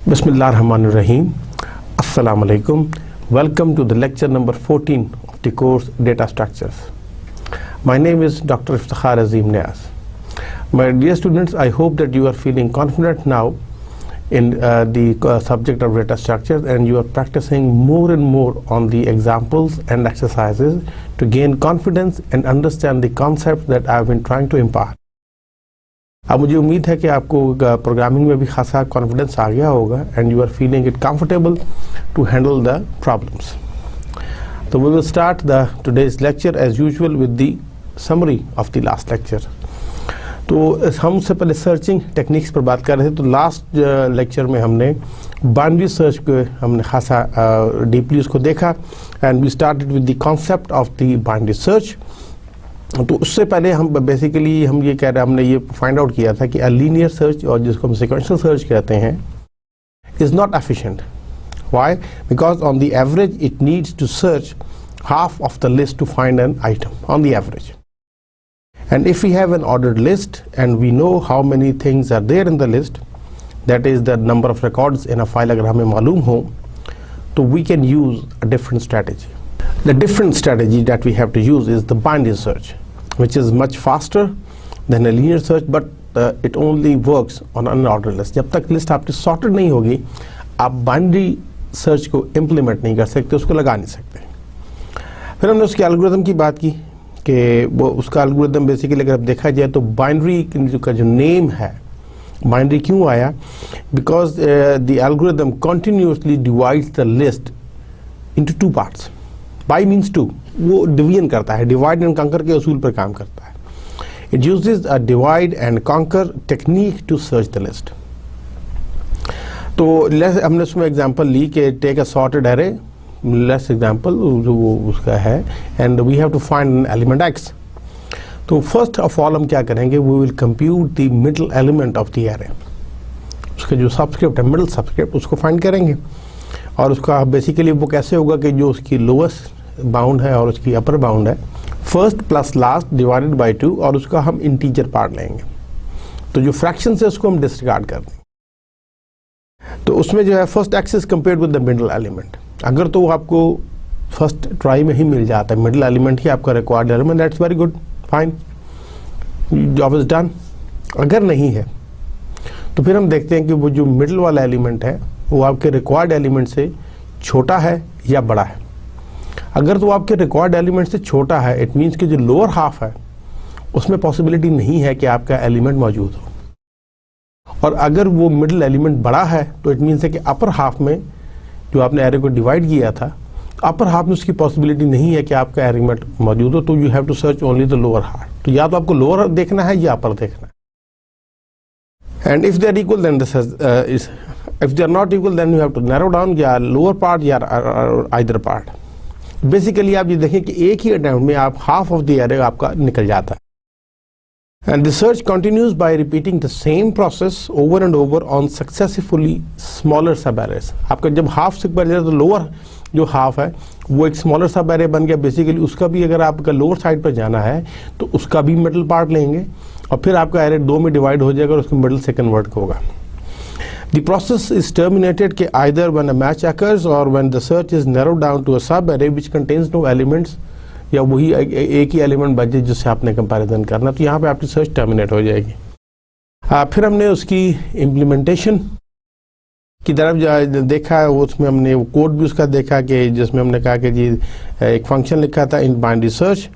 Bismillahirrahmanirrahim. Assalamu alaikum. Welcome to the lecture number 14 of the course Data Structures. My name is Dr. Iftikhar Azim Niaz. My dear students, I hope that you are feeling confident now in the subject of data structures, and you are practicing more and more on the examples and exercises to gain confidence and understand the concepts that I have been trying to impart. अब मुझे उम्मीद है कि आपको programming में भी खासा confidence आ गया होगा and you are feeling it comfortable to handle the problems. तो we will start the today's lecture as usual with the summary of the last lecture. तो हम उससे पहले सर्चिंग टेक्निक्स पर बात कर रहे थे. तो लास्ट लेक्चर में हमने बाइनरी सर्च को हमने खासा डीपली उसको देखा and we started with the concept of the binary search. तो उससे पहले हम बेसिकली हम ये कह रहे हैं, हमने ये फाइंड आउट किया था कि अ लीनियर सर्च और जिसको हम सिक्वेंशियल सर्च कहते हैं is not efficient. Why? Because on the average it needs to search half of the list to find an item on the average. And if we have an ordered list and we know how many things are there in the list, that is the number of records in a file अगर हमें मालूम हो, तो we can use a different strategy. The different strategy that we have to use is the binary search, which is much faster than a linear search, but it only works on an ordered list. जब तक list आपकी sorted नहीं होगी, आप binary search को implement नहीं कर सकते, उसको लगा नहीं सकते. फिर हमने उसके एल्गोरिथम की बात की कि वो उसका एल्गोरिथम बेसिकली अगर अब देखा जाए तो बाइनरी का जो नेम है, बाइनरी क्यों आया? Because the algorithm continuously divides the list into two parts. Bi means two, वो डिवीजन करता है, डिवाइड एंड कॉन्कर के असूल पर काम करता है. It uses a divide and conquer technique to search the list. तो हमने उसमें एग्जांपल ली कि take a sorted array, let's example जो वो उसका है, and we have to find an element x. तो फर्स्ट ऑफ ऑल हम क्या करेंगे, we will compute the middle element of the array. उसका जो सबस्क्रिप्ट है, मिडल सबस्क्रिप्ट, उसको फाइंड करेंगे. और उसका बेसिकली वो कैसे होगा कि जो उसकी लोएस्ट बाउंड है और उसकी अपर बाउंड है, first plus last divided by 2, और उसका हम इंटीजर पार्ट लेंगे. तो जो फ्रैक्शन है उसको हम डिसरिगार्ड कर देंगे. तो उसमें जो है first x is compared with the middle element. अगर तो आपको फर्स्ट ट्राई में ही मिल जाता है, मिडल एलिमेंट ही आपका required element, that's very good, fine, job is done. अगर नहीं है तो फिर हम देखते हैं कि वो जो मिडल वाला एलिमेंट है वो आपके रिक्वायर्ड एलिमेंट से छोटा है या बड़ा है. अगर तो आपके रिक्वायर्ड एलिमेंट से छोटा है, इट मीन्स कि जो लोअर हाफ है उसमें पॉसिबिलिटी नहीं है कि आपका एलिमेंट मौजूद हो. और अगर वो मिडल एलिमेंट बड़ा है तो इट मीन्स है कि अपर हाफ में जो आपने एरे को डिवाइड किया था, अपर हाफ में उसकी पॉसिबिलिटी नहीं है कि आपका एलिमेंट मौजूद हो. तो you have to search only the lower half. तो या तो आपको लोअर देखना है या अपर देखना है. And if they are equal then this is, if they are not equal then you have to narrow down, या लोअर पार्ट या आइदर पार्ट. बेसिकली आप ये देखें कि एक ही अटेम्प्ट में आप हाफ ऑफ द एरे आपका निकल जाता है. And the search continues by repeating the same process over and over on successively smaller sub arrays. आपका जब हाफ से बढ़ जाए तो लोअर जो हाफ है वो एक स्मॉलर सब एरे बन गया. बेसिकली उसका भी अगर आपका लोअर साइड पर जाना है तो उसका भी मिडल पार्ट लेंगे और फिर आपका एरे दो में डिवाइड हो जाएगा और उसको मिडल से कन्वर्ट होगा. The process is terminated कि either when a match occurs or when the search is narrowed down to a sub array which contains no elements, या वही एक ही एलिमेंट बचे जिससे आपने कंपैरिजन करना. तो यहाँ पे आपकी सर्च टर्मिनेट हो जाएगी. फिर हमने उसकी इम्प्लीमेंटेशन की तरफ देखा है. उसमें हमने वो कोड भी उसका देखा कि जिसमें हमने कहा कि जी एक फंक्शन लिखा था इन बाइनरी सर्च,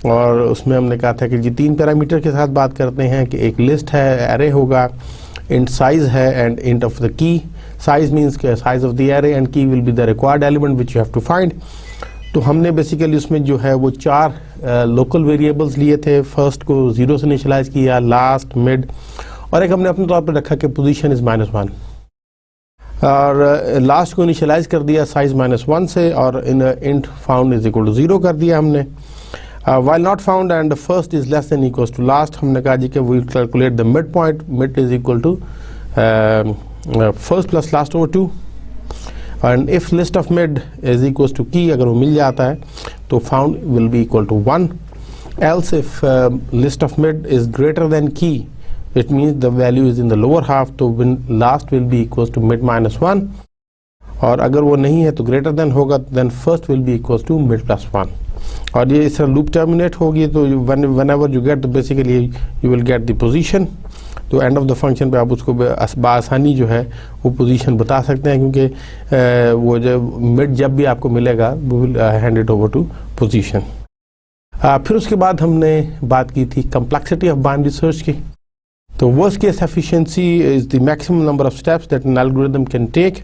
और उसमें हमने कहा था कि जी 3 पैरामीटर के साथ बात करते हैं कि एक लिस्ट है, एरे होगा, इंट साइज है and int of the key. Size means size of the array and key will be the required element which you have to find. तो हमने बेसिकली उसमें जो है वो 4 लोकल वेरिएबल्स लिए थे. फर्स्ट को 0 से इनिशियलाइज किया, लास्ट, मिड, और एक हमने अपने तौर पर रखा कि पोजीशन इज -1, और लास्ट को इनिशियलाइज कर दिया साइज -1 से, और इन int found is equal to 0 कर दिया हमने. While not found and first is less than equal to last, हमने कहा जी कि we calculate the mid point, mid is equal to first plus last over 2. And if list of mid is equal to key, अगर वो मिल जाता है तो found will be equal to 1. Else if list of mid is greater then की, It means the value is in the lower half, तो last will be equals to mid minus 1, और अगर वो नहीं है तो greater than होगा, then first will be equals to mid plus 1. और ये इस तरह लूप टर्मिनेट होगी, तो whenever you get, basically you will get the position. तो एंड ऑफ द फंक्शन पे आप उसको बआसानी जो है वो पोजीशन बता सकते हैं, क्योंकि वो जब मिड जब भी आपको मिलेगा वो will hand it over to position. फिर उसके बाद हमने बात की थी कम्प्लेक्सिटी ऑफ बाइनरी सर्च की. तो worst case efficiency is the maximum number of steps that an algorithm can take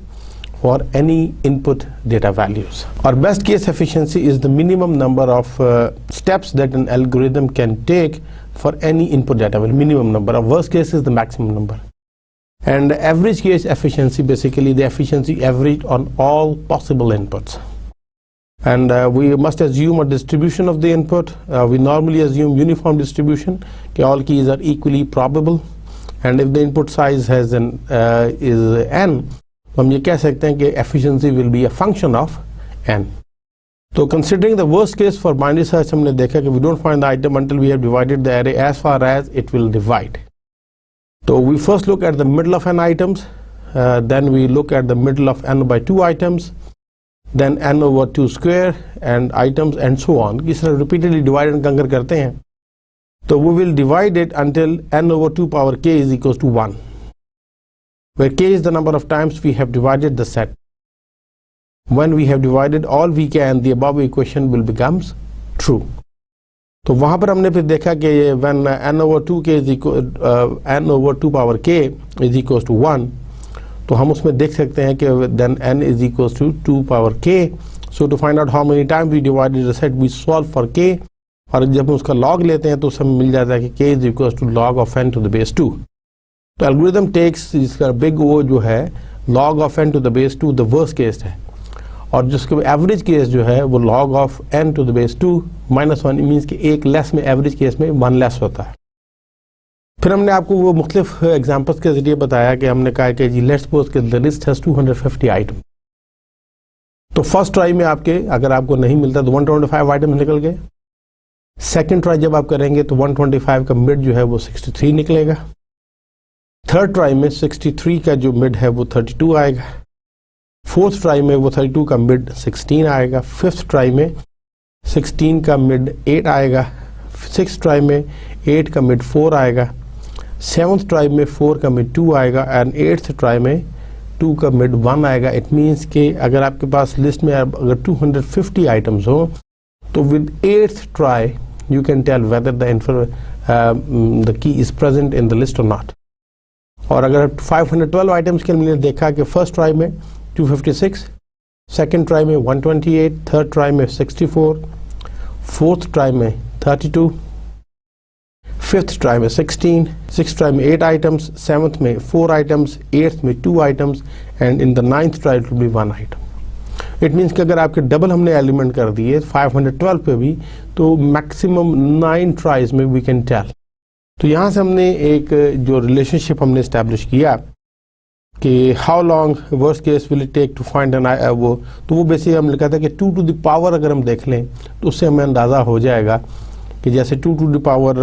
for any input data values. Or best case efficiency is the minimum number of steps that an algorithm can take for any input data value. Minimum number. Of worst case is the maximum number. And average case efficiency, basically the efficiency averaged on all possible inputs. And we must assume a distribution of the input. We normally assume uniform distribution. Okay, all keys are equally probable. And if the input size has is n, तो हम ये कह सकते हैं कि efficiency will be a function of n. तो considering the worst case for binary search, हमने देखा कि we don't find the item until we have divided the array as far as it will divide. So we first look at the middle of n items, then we look at the middle of n by 2 items, then n over 2 square and items and so on. इस तरह repeatedly divide and conquer करते हैं. So we will divide it until n over 2 power k is equals to 1. Where k is the number of times we have divided the set. When we have divided all we can, the above equation will becomes true. तो वहाँ पर हमने फिर देखा कि when n over 2k is equal n over 2 power k is equals to 1, तो हम उसमें देख सकते हैं कि then n is equals to 2 power k. So to find out how many times we divided the set, we solve for k, और जब हम उसका log लेते हैं तो हमें मिल जाता है कि k is equals to log of n to the base 2. तो एल्गोरिथम टेक्स इसका बिग वो जो है log of n to the base 2 the worst case है, और जिसके एवरेज केस जो है वो log of n to the base 2 minus 1 means कि एक लेस में एवरेज केस में 1 लेस होता है. फिर हमने आपको वो मुख्तलिफ एग्जांपल्स के जरिए बताया कि हमने कहा कि जी लेट्स सपोज कि द लिस्ट हैज 250 आइटम. तो फर्स्ट ट्राई में आपके अगर आपको नहीं मिलता तो 125 आइटम निकल गए. सेकेंड ट्राई जब आप करेंगे तो 125 का मिड जो है वो 63 निकलेगा. थर्ड ट्राई में 63 का जो मिड है वो 32 आएगा. फोर्थ ट्राई में वो 32 का मिड 16 आएगा. फिफ्थ ट्राई में 16 का मिड 8 आएगा. सिक्स ट्राई में 8 का मिड 4 आएगा. सेवन्थ ट्राई में 4 का मिड 2 आएगा. एंड एट्थ ट्राई में 2 का मिड 1 आएगा. इट मीन्स कि अगर आपके पास लिस्ट में अगर 250 आइटम्स हो तो with eighth try you can tell whether the key is present in the list और नॉट. और अगर 512 आइटम्स के लिए देखा कि फर्स्ट ट्राई में 256, सेकेंड ट्राई में 128, थर्ड ट्राई में 64, फोर्थ ट्राई में 32, फिफ्थ ट्राई में 16, सिक्स ट्राई में 8 आइटम्स, सेवन्थ में 4 आइटम्स, एट्थ में 2 items and in the ninth try it will B 1 item. It means कि अगर आपके डबल हमने एलिमेंट कर दिए 512 पे भी तो मैक्सिमम 9 ट्राइज में वी कैन टेल. तो यहाँ से हमने एक जो रिलेशनशिप हमने इस्टेब्लिश किया कि how long worst case will it take to find an वो, तो वो बेसिकली हमने कहा था कि 2 to the पावर अगर हम देख लें तो उससे हमें अंदाज़ा हो जाएगा कि जैसे 2 to the पावर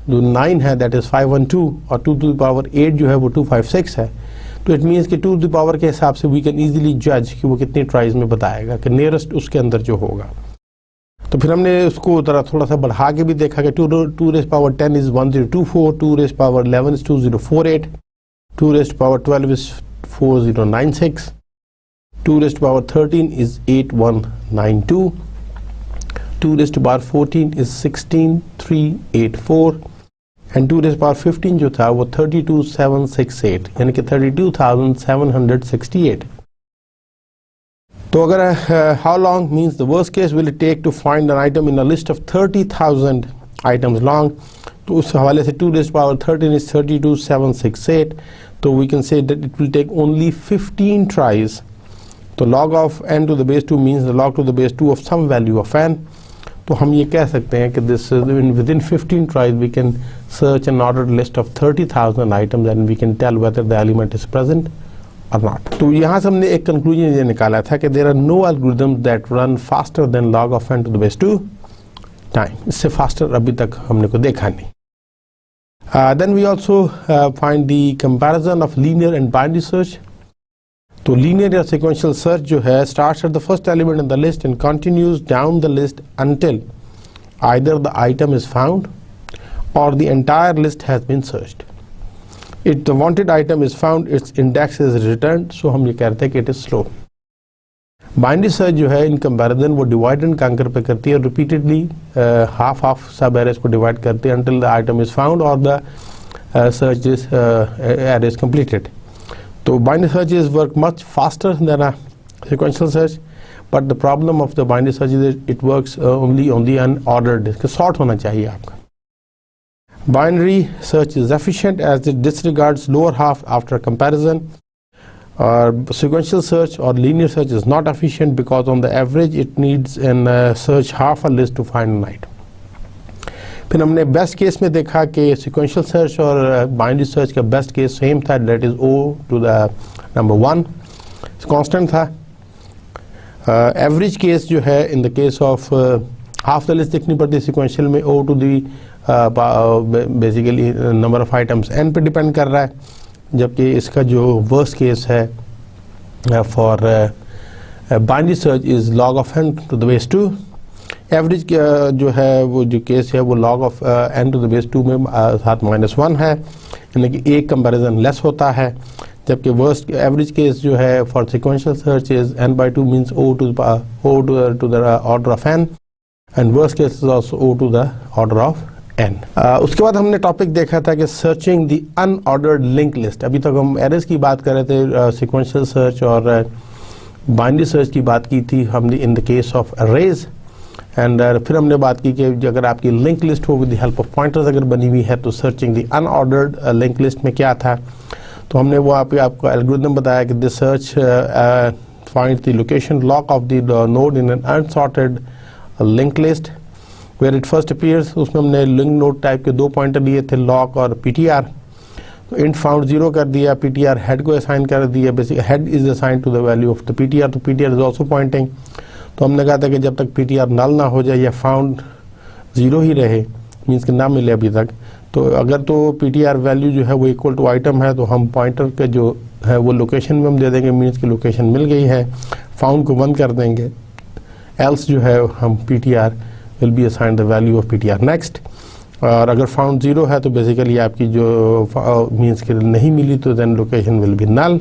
जो 9 है दैट इज़ 512 और 2 to the पावर 8 जो है वो 256 है. तो इट मीन्स कि 2 to the पावर के हिसाब से वी कैन ईजिली जज कि वो कितनी ट्राइज में बताएगा कि नियरेस्ट उसके अंदर जो होगा. तो फिर हमने उसको थोड़ा सा बढ़ा के भी देखा कि 2 raised power 10 is 1024, 2 raised power 11 is 2048, 2 raised power 12 is 4096, 2 raised power 13 is 8192, 2 raised power 14 is 16384 and 2 raised power 15 जो था वो 32768 यानी कि 32768. तो अगर how long means the worst case will it take to find an item in a list of 30,000 items long, तो उस हवाले से 2 raised power 13 is 32768. तो we can say that it will take only 15 tries. तो log of n to the base 2 means the log to the base 2 of some value of n. तो हम ये कह सकते हैं कि this within 15 tries we can search an ordered list of 30,000 items and we can tell whether the element is present or not. तो यहाँ से हमने एक कंक्लूजन ये निकाला था कि there are no algorithms that run faster than log of n to the base 2 time. इससे फास्टर अभी तक हमने को देखा नहीं. Then we also find the comparison of linear and binary search. तो linear या sequential search जो है starts at the first element in the list and continues down the list until either the item is found or the entire list has been searched. If the wanted item is found, its index is returned. So हम ये कहते हैं कि it is slow. Binary search जो है in comparison वो divide and conquer पे करती है, repeatedly half sub arrays को divide करती है until the item is found or the search is array is completed. So binary searches work much faster than a sequential search, but the problem of the binary search is that it works only on the unordered. इसका sort होना चाहिए आपका. Binary search is efficient as it disregards lower half after comparison. Sequential search or linear search is not efficient because on the average it needs an search half a list to find an item. फिर हमने best case में देखा कि sequential search और binary search का best case same था, that is O to the number 1 constant था. Average case जो है in the case of half the list देखनी पड़ती है sequential में, O to the basically number of items n पे डिपेंड कर रहा है, जबकि इसका जो वर्स्ट केस है for binary search is log of n to the base 2. Average जो है वो जो केस है वो log of n to the base 2 में साथ -1 है, यानी कि एक कंपैरिजन लेस होता है, जबकि वर्स्ट एवरेज केस जो है for sequential search is n/2 means O to the order of n and worst case is also O to the order of n. उसके बाद हमने टॉपिक देखा था कि searching the unordered link list. अभी तक हम एरेज की बात कर रहे थे, सिक्वेंशियल सर्च और बाइनरी सर्च की बात की थी हमने in the case of arrays, and फिर हमने बात की कि अगर आपकी लिंक लिस्ट हो with the help of pointers अगर बनी हुई है तो searching the unordered link list में क्या था. तो हमने वो आपको एल्गोरिथम बताया कि this search finds the location lock of the node in an unsorted link list where it first appears. उसमें हमने लिंक नोड टाइप के 2 पॉइंटर लिए थे, लॉक और ptr. तो int found 0 कर दिया, ptr head को असाइन कर दिया, basic head is assigned to the value of the ptr, तो ptr is also pointing. तो हमने कहा था कि जब तक ptr null ना हो जाए या found 0 ही रहे, मीन्स कि ना मिले अभी तक, तो अगर तो ptr वैल्यू जो है वो इक्वल टू आइटम है तो हम पॉइंटर के जो है वो लोकेशन में हम दे देंगे, मीन्स की लोकेशन मिल गई है, फाउंड को 1 कर देंगे, एल्स जो है हम ptr will be assigned the value of ptr next. और अगर फाउंड 0 है तो बेसिकली आपकी जो मीन्स कि नहीं मिली तो then location will be null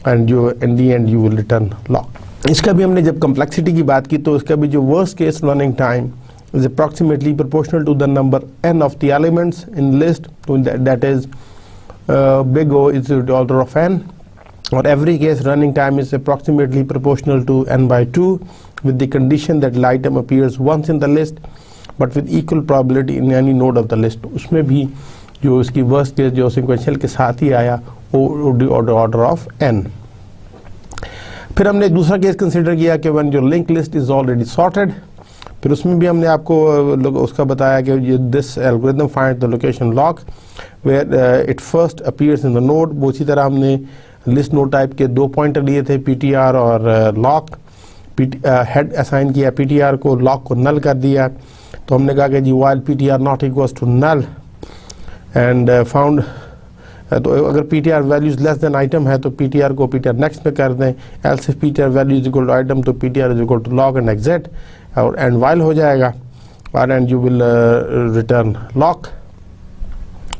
and जो in the end you will return loc. इसका भी हमने जब कम्प्लेक्सिटी की बात की तो इसका भी जो worst case running time is approximately proportional to the number n of the elements in list, that is big O is the order of n, or every case running time is approximately proportional to n/2 with the condition that the item appears once in the list but with equal probability in any node of the list. उसमें भी जो इसकी worst case जो sequential के साथ ही आया order of n. फिर हमने दूसरा केस कंसिडर किया कि when your linked list is already sorted, फिर उसमें भी हमने आपको उसका बताया कि this algorithm finds the location lock where it first appears in the node. वो उसी तरह हमने लिस्ट नोड टाइप के 2 पॉइंटर लिए थे, ptr और लॉक, हेड असाइन किया ptr को, लॉक को नल कर दिया. तो हमने कहा कि जी while ptr not equals to null and found, तो अगर ptr values less than item है तो ptr को ptr नेक्स्ट में कर दें, else if ptr value is equal to item तो ptr is equal to loc and exit, और एंड while हो जाएगा और and you will return loc.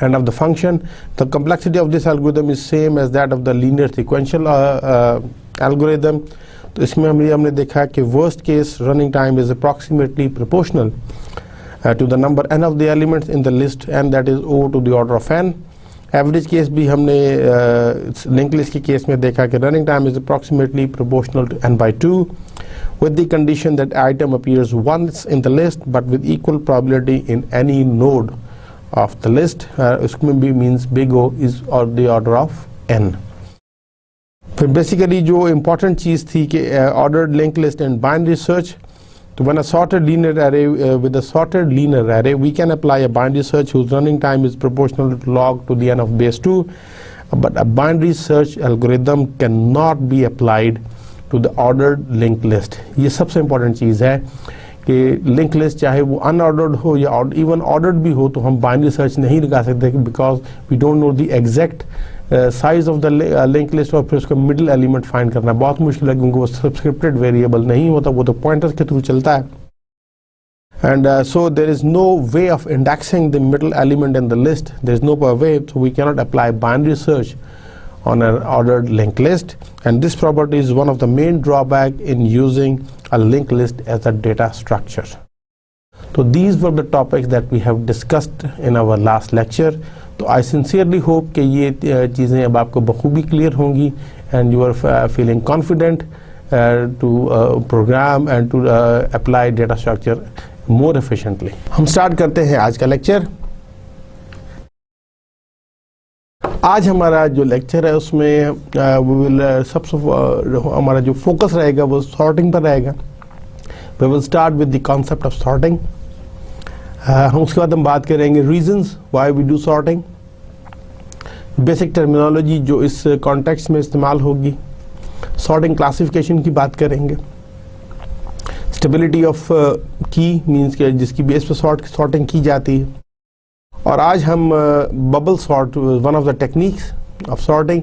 And of the function, the complexity of this algorithm is same as that of the linear sequential algorithm. तो इसमें हमने देखा कि worst case running time is approximately proportional to the number n of the elements in the list, and that is O to the order of n. Average case भी हमने linked list के case में देखा कि running time is approximately proportional to n/2 with the condition that item appears once in the list but with equal probability in any node of the list. उसमें भी means big O is or the order of n. फिर basically जो important चीज़ थी कि ordered linked list and binary search, तो when a sorted linear array with a sorted linear array we can apply a binary search whose running time is proportional to log to the n of base 2, but a binary search algorithm cannot be applied to the ordered linked list. ये सबसे important चीज़ है कि link list चाहे वो unordered हो या even ordered भी हो तो हम बाइनरी सर्च नहीं लगा सकते, because we don't know the exact size of the link list, और फिर उसका मिडिल एलिमेंट फाइंड करना बहुत मुश्किल है क्योंकि वो सब्सक्रिप्टेड वेरिएबल नहीं होता, वो तो पॉइंटर्स के थ्रू चलता है. And so there is no way of indexing the middle element in the list. There is no way, so we cannot apply binary search on an ordered linked list. And this property is one of the main drawback in using a linked list as a data structure. So these were the topics that we have discussed in our last lecture. So I sincerely hope कि ये चीज़ें अब आपको बखूबी clear होंगी and you are feeling confident to program and to apply data structure more efficiently. हम start करते हैं आज का लेक्चर. आज हमारा जो लेक्चर है उसमें सबसे हमारा जो फोकस रहेगा वो सॉर्टिंग पर रहेगा. We will start with the concept of sorting. हम उसके बाद हम बात करेंगे reasons why we do sorting, basic terminology जो इस कॉन्टेक्स्ट में इस्तेमाल होगी, सॉर्टिंग क्लासिफिकेशन की बात करेंगे, स्टेबिलिटी ऑफ की मींस के जिसकी बेस पे सॉर्टिंग की जाती है, और आज हम bubble sort one of the techniques of sorting,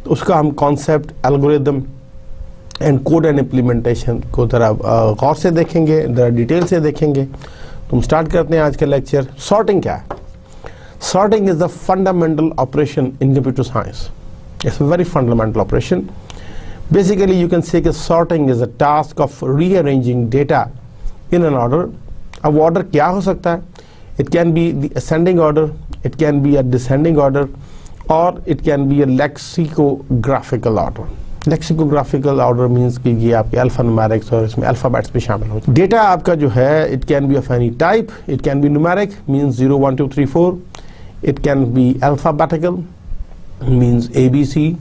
तो उसका हम concept, algorithm and code and implementation को ज़रा गौर से देखेंगे, ज़रा डिटेल से देखेंगे. तो हम स्टार्ट करते हैं आज का लेक्चर. सॉर्टिंग क्या है? Sorting is the fundamental operation in computer science. It's a very fundamental operation. Basically, you can say that sorting is a task of rearranging data in an order. अब order क्या हो सकता है? It can be the ascending order, it can be a descending order, or it can be a lexicographical order. Lexicographical order means कि ये आपके alphanumerics और इसमें alphabets भी शामिल होते हैं. Data आपका जो है it can be of any type, it can be numeric means 0, 1, 2, 3, 4, it can be alphabetical means ABC,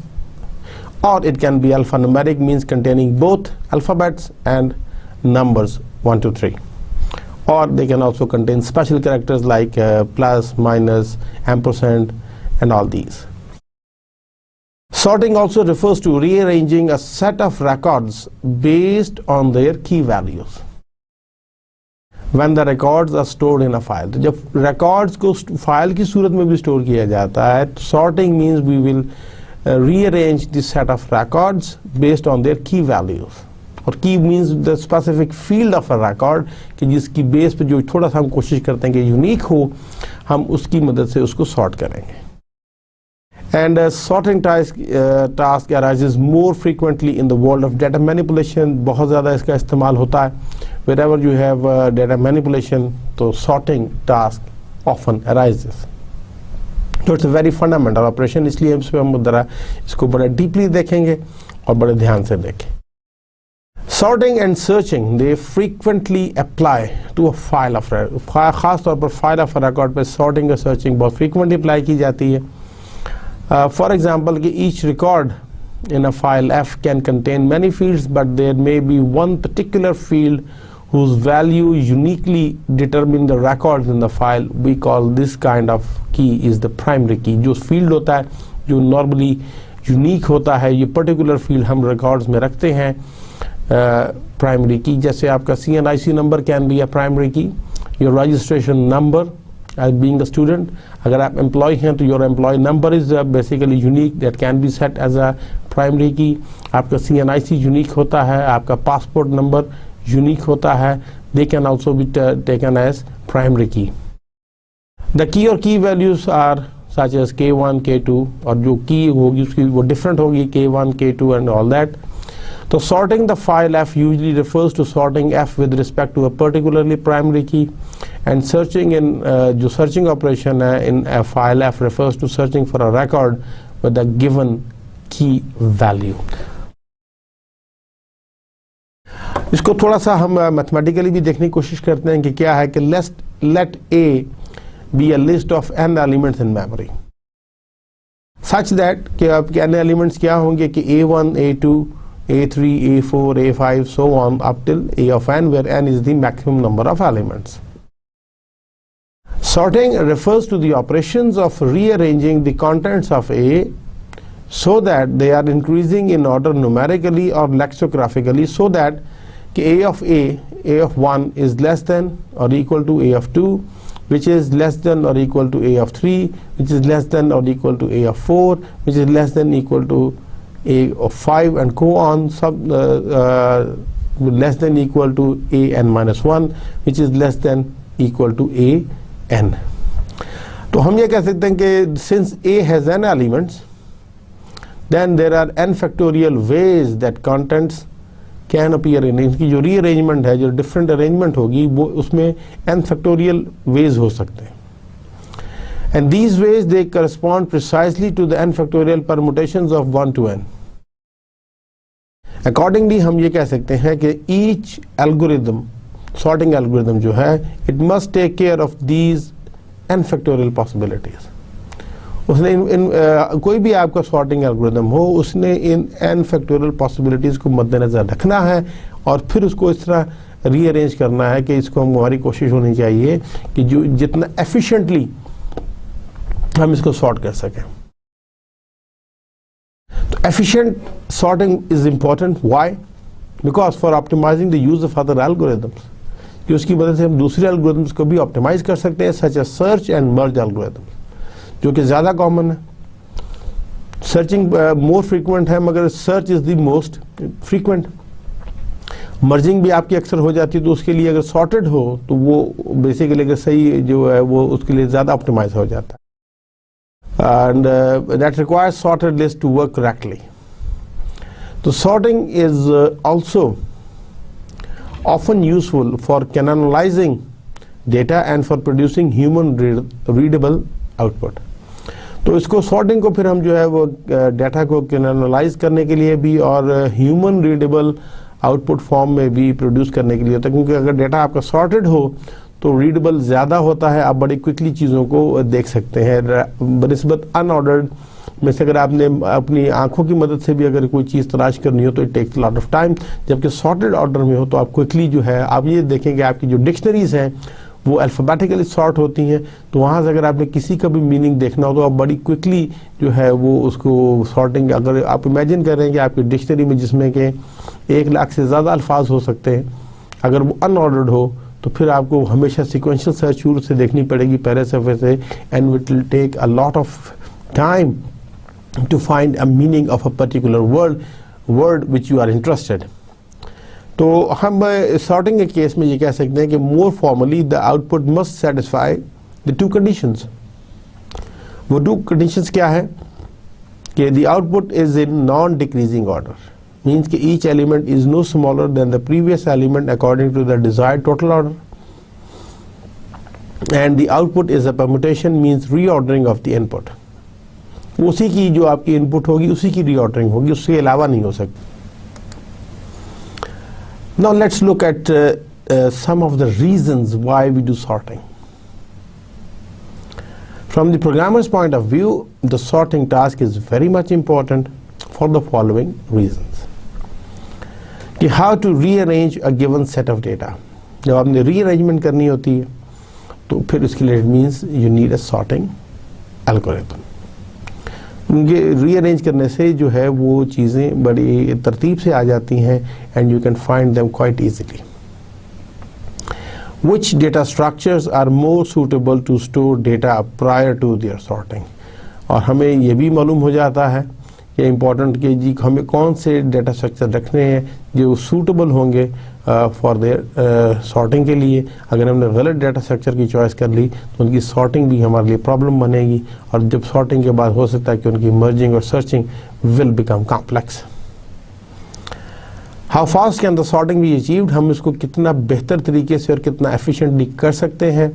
or it can be alphanumeric means containing both alphabets and numbers 1, 2, 3, or they can also contain special characters like plus, minus, ampersand and all these. Sorting also refers to rearranging a set of records based on their key values when the records are stored in a file. तो जब records को file की सूरत में भी store किया जाता है, sorting means we will rearrange the set of records based on their key values. और key means the specific field of a record कि जिसकी बेस पे जो थोड़ा सा हम कोशिश करते हैं कि यूनिक हो, हम उसकी मदद से उसको सॉर्ट करेंगे. And sorting task arises more frequently in the world of data manipulation. बहुत ज़्यादा इसका इस्तेमाल होता है. Wherever you have data manipulation, तो sorting task often arises. तो it's a very fundamental operation, इसलिए हम ज़रा इसको बड़ा डीपली देखेंगे और बड़े ध्यान से देखें. Sorting and searching they frequently apply to a file of record. ख़ास तौर पर फाइल ऑफ रिकॉर्ड पे सॉर्टिंग और सर्चिंग बहुत फ्रीक्वेंटली अप्लाई की जाती है. फॉर एग्जांपल कि each record in a file F can contain many fields but there may be one particular field whose value uniquely determine the records in the file. We call this kind of key is the primary key. जो field होता है जो normally unique होता है, ये particular field हम records में रखते हैं primary key. जैसे आपका CNIC number can be a primary key, your registration number as being a student. अगर आप employee हैं तो your employee number is basically unique, that can be set as a primary key. आपका CNIC unique होता है, आपका passport number unique होता है. they can also be taken as primary key. the key और key values are such as K1, K2, और जो key होगी उसकी वो different होगी, K1, K2 and all that. तो sorting the file F usually refers to sorting F with respect to a particularly primary key, and searching in जो searching operation है in a file F refers to searching for a record with a given key value. इसको थोड़ा सा हम mathematically भी देखने की कोशिश करते हैं कि क्या है कि let A be a list of n elements in memory such that कि आपके n elements क्या होंगे कि A1, A2, A3, A4, A5 so on up till A of n, where n is the maximum number of elements. Sorting refers to the operations of rearranging the contents of A so that they are increasing in order numerically or lexicographically, so that कि a of 1 is less than or equal to a of 2, which is less than or equal to a of 3, which is less than or equal to a of 4, which is less than equal to a of 5, and go on, less than equal to a n minus 1, which is less than equal to a n. तो हम ये कह सकते हैं कि since a has n elements, then there are n factorial ways that contents can appear in. इसकी जो rearrangement है, जो डिफरेंट अरेंजमेंट होगी, वो उसमें n फैक्टोरियल वेज हो सकते हैं. And these ways they correspond precisely to the n factorial permutations of 1 to n. Accordingly हम ये कह सकते हैं कि ईच एल्गोरिदम, सॉर्टिंग एल्गोरिदम जो है, it must take care of these n factorial possibilities. उसने कोई भी आपका सॉर्टिंग एल्गोरिदम हो, उसने इन n फैक्टोरियल पॉसिबिलिटीज़ को मद्देनज़र रखना है और फिर उसको इस तरह रीअरेंज करना है कि इसको हमारी कोशिश होनी चाहिए कि जो जितना एफिशिएंटली हम इसको सॉर्ट कर सकें. तो efficient sorting is important. Why? Because for optimising the use of other algorithms, कि उसकी मदद से हम दूसरे एल्गोरिदम्स को भी ऑप्टिमाइज कर सकते हैं, such as search and merge algorithms, जो कि ज़्यादा कॉमन है. सर्चिंग मोर फ्रीक्वेंट है, मगर search is the most frequent. Merging भी आपकी अक्सर हो जाती है, तो उसके लिए अगर सॉर्टेड हो तो वो बेसिकली अगर सही जो है वो उसके लिए ज़्यादा ऑप्टिमाइज हो जाता है. And that requires sorted list to work correctly. तो sorting is also often useful for canonicizing data and for producing human readable output. तो इसको सॉर्टिंग को फिर हम जो है वो डाटा को कैनोनालाइज करने के लिए भी और ह्यूमन रीडेबल आउटपुट फॉर्म में भी प्रोड्यूस करने के लिए होता है, क्योंकि अगर डाटा आपका सॉर्टेड हो तो रीडेबल ज़्यादा होता है, आप बड़ी क्विकली चीज़ों को देख सकते हैं बनिस्बत अनऑर्डर्ड में से. अगर आपने अपनी आंखों की मदद से भी अगर कोई चीज़ तलाश करनी हो तो it takes lot of time, जबकि सॉर्टेड ऑर्डर में हो तो आप क्विकली जो है, आप ये देखेंगे आपकी जो डिक्शनरीज हैं वो अल्फ़ाबेटिकली सॉर्ट होती हैं, तो वहाँ से अगर आपने किसी का भी मीनिंग देखना हो तो आप बड़ी क्विकली जो है वो उसको सॉर्टिंग, अगर आप इमेजिन करें कि आपकी डिक्शनरी में जिसमें कि 1 लाख से ज़्यादा अल्फाज हो सकते हैं, अगर वो अनऑर्डर्ड हो तो फिर आपको हमेशा सिक्वेंशियल सर्च शुरू से देखनी पड़ेगी पहले सफ़े से, and it will take a lot of time to find a meaning of a particular word which you are interested. तो हम सॉर्टिंग के केस में ये कह सकते हैं कि more formally the output must satisfy the 2 conditions. वो 2 कंडीशंस क्या है कि the output is in non decreasing order, means कि each element is no smaller than the previous element according to the desired total order, and the output is a permutation, means reordering of the input. उसी की जो आपकी input होगी उसी की reordering होगी, उसके अलावा नहीं हो सकती. Now let's look at some of the reasons why we do sorting. From the programmer's point of view, the sorting task is very much important for the following reasons. कि how to rearrange a given set of data. जब आपने rearrangement करनी होती है तो फिर उसके लिए it means you need a sorting algorithm. उनके रीअरेंज करने से जो है वो चीज़ें बड़ी तरतीब से आ जाती हैं, and you can find them quite easily. Which data structures are more suitable to store data prior to their sorting. और हमें ये भी मालूम हो जाता है कि इम्पॉर्टेंट कि जी हमें कौन से डेटा स्ट्रक्चर रखने हैं जो सूटेबल होंगे फॉर देयर सॉर्टिंग के लिए. अगर हमने गलत डाटा स्ट्रक्चर की चॉइस कर ली तो उनकी सॉर्टिंग भी हमारे लिए प्रॉब्लम बनेगी, और जब सॉर्टिंग के बाद हो सकता है कि उनकी मर्जिंग और searching will become complex. How fast can the sorting be achieved. हम इसको कितना बेहतर तरीके से और कितना एफिशिएंटली कर सकते हैं,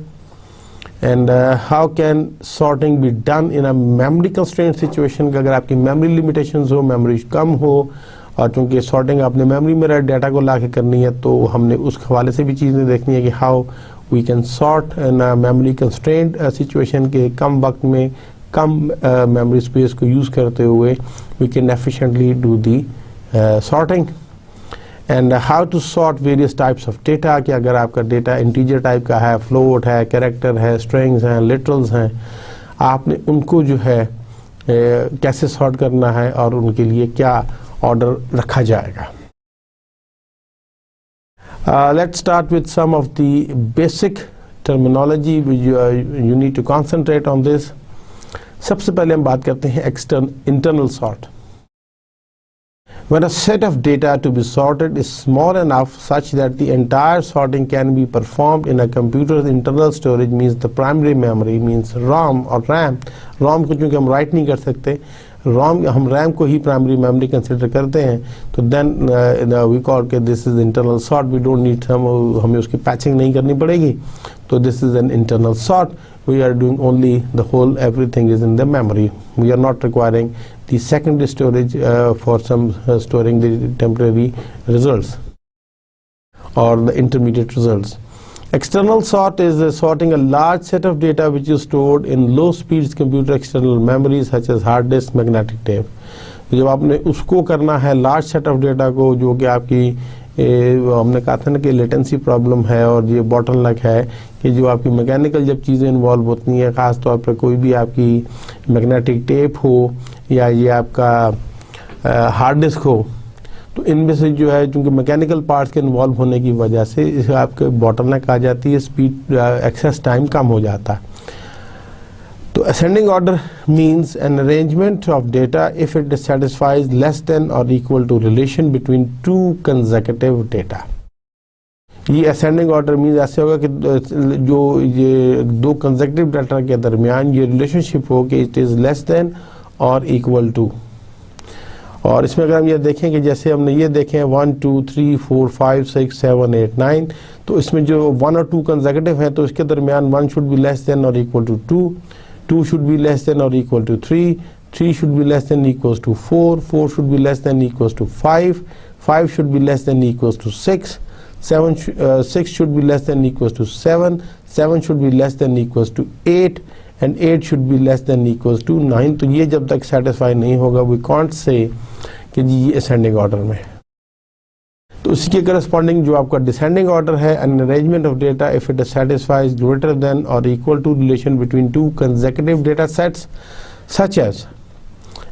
and how can sorting be done in a memory constraint situation. अगर आपकी मेमोरी लिमिटेशंस हो, मेमोरी कम हो, और चूँकि सॉर्टिंग आपने मेमोरी में रहे डाटा को ला के करनी है, तो हमने उस हवाले से भी चीज़ें देखनी है कि how we can sort in a memory constraint situation के कम वक्त में कम मेमोरी स्पेस को यूज़ करते हुए we can efficiently do the sorting. And how to sort various types of data. कि अगर आपका डेटा इंटीजर टाइप का है, फ्लोट है, कैरेक्टर है, स्ट्रिंग्स हैं, लिटरल्स हैं, आपने उनको जो है कैसे सॉर्ट करना है और उनके लिए क्या ऑर्डर रखा जाएगा. Let's start with some of the basic terminology which you need to concentrate on this. सबसे पहले हम बात करते हैं internal sort. When a set of data to be sorted is small enough such that the entire sorting can be performed in a computer's internal storage, means the primary memory, means ROM or RAM. ROM को चूँकि हम write नहीं कर सकते, ROM हम RAM को ही primary memory consider करते हैं, तो then we call के this is internal sort. We don't need हमें उसकी patching नहीं करनी पड़ेगी, तो this is an internal sort. We are doing only the whole, everything is in the memory. We are not requiring the secondary storage for some storing the temporary results or the intermediate results. External sort is sorting a large set of data which is stored in low speed computer external memory such as hard disk, magnetic tape. जब आपने उसको करना है large set of data को, जो कि आपकी हमने कहा था ना कि लेटेंसी प्रॉब्लम है और ये बॉटलनेक है कि जो आपकी मैकेनिकल जब चीज़ें इन्वॉल्व होती हैं, ख़ास तौर पर कोई भी आपकी मैग्नेटिक टेप हो या ये आपका हार्ड डिस्क हो, तो इनमें से जो है चूँकि मैकेनिकल पार्ट्स के इन्वॉल्व होने की वजह से इसे आपके बॉटलनेक आ जाती है, स्पीड एक्सेस टाइम कम हो जाता है. तो ascending order means an arrangement of data if it satisfies less than or equal to relation between two consecutive data. ये ascending order means ऐसे होगा कि जो ये दो consecutive data के दरमियान ये relationship हो कि it is less than or equal to. और इसमें अगर हम ये देखें कि जैसे हमने ये देखें 1 2 3 4 5 6 7 8 9, तो इसमें जो 1 और 2 consecutive हैं तो इसके दरमियान 1 should be less than or equal to 2, 2 should be less than or equal to 3, 3 should be less than equals to 4, 4 should be less than equals to 5, 5 should be less than equals to 6, 6 should be less than equals to 7, 7 should be less than equals to 8, and 8 should be less than equals to 9. तो ये जब तक satisfy नहीं होगा, we can't say कि जी ये ascending order में है. तो उसके corresponding जो आपका descending order है, an arrangement of data if it satisfies greater than or equal to relation between two consecutive data sets, such as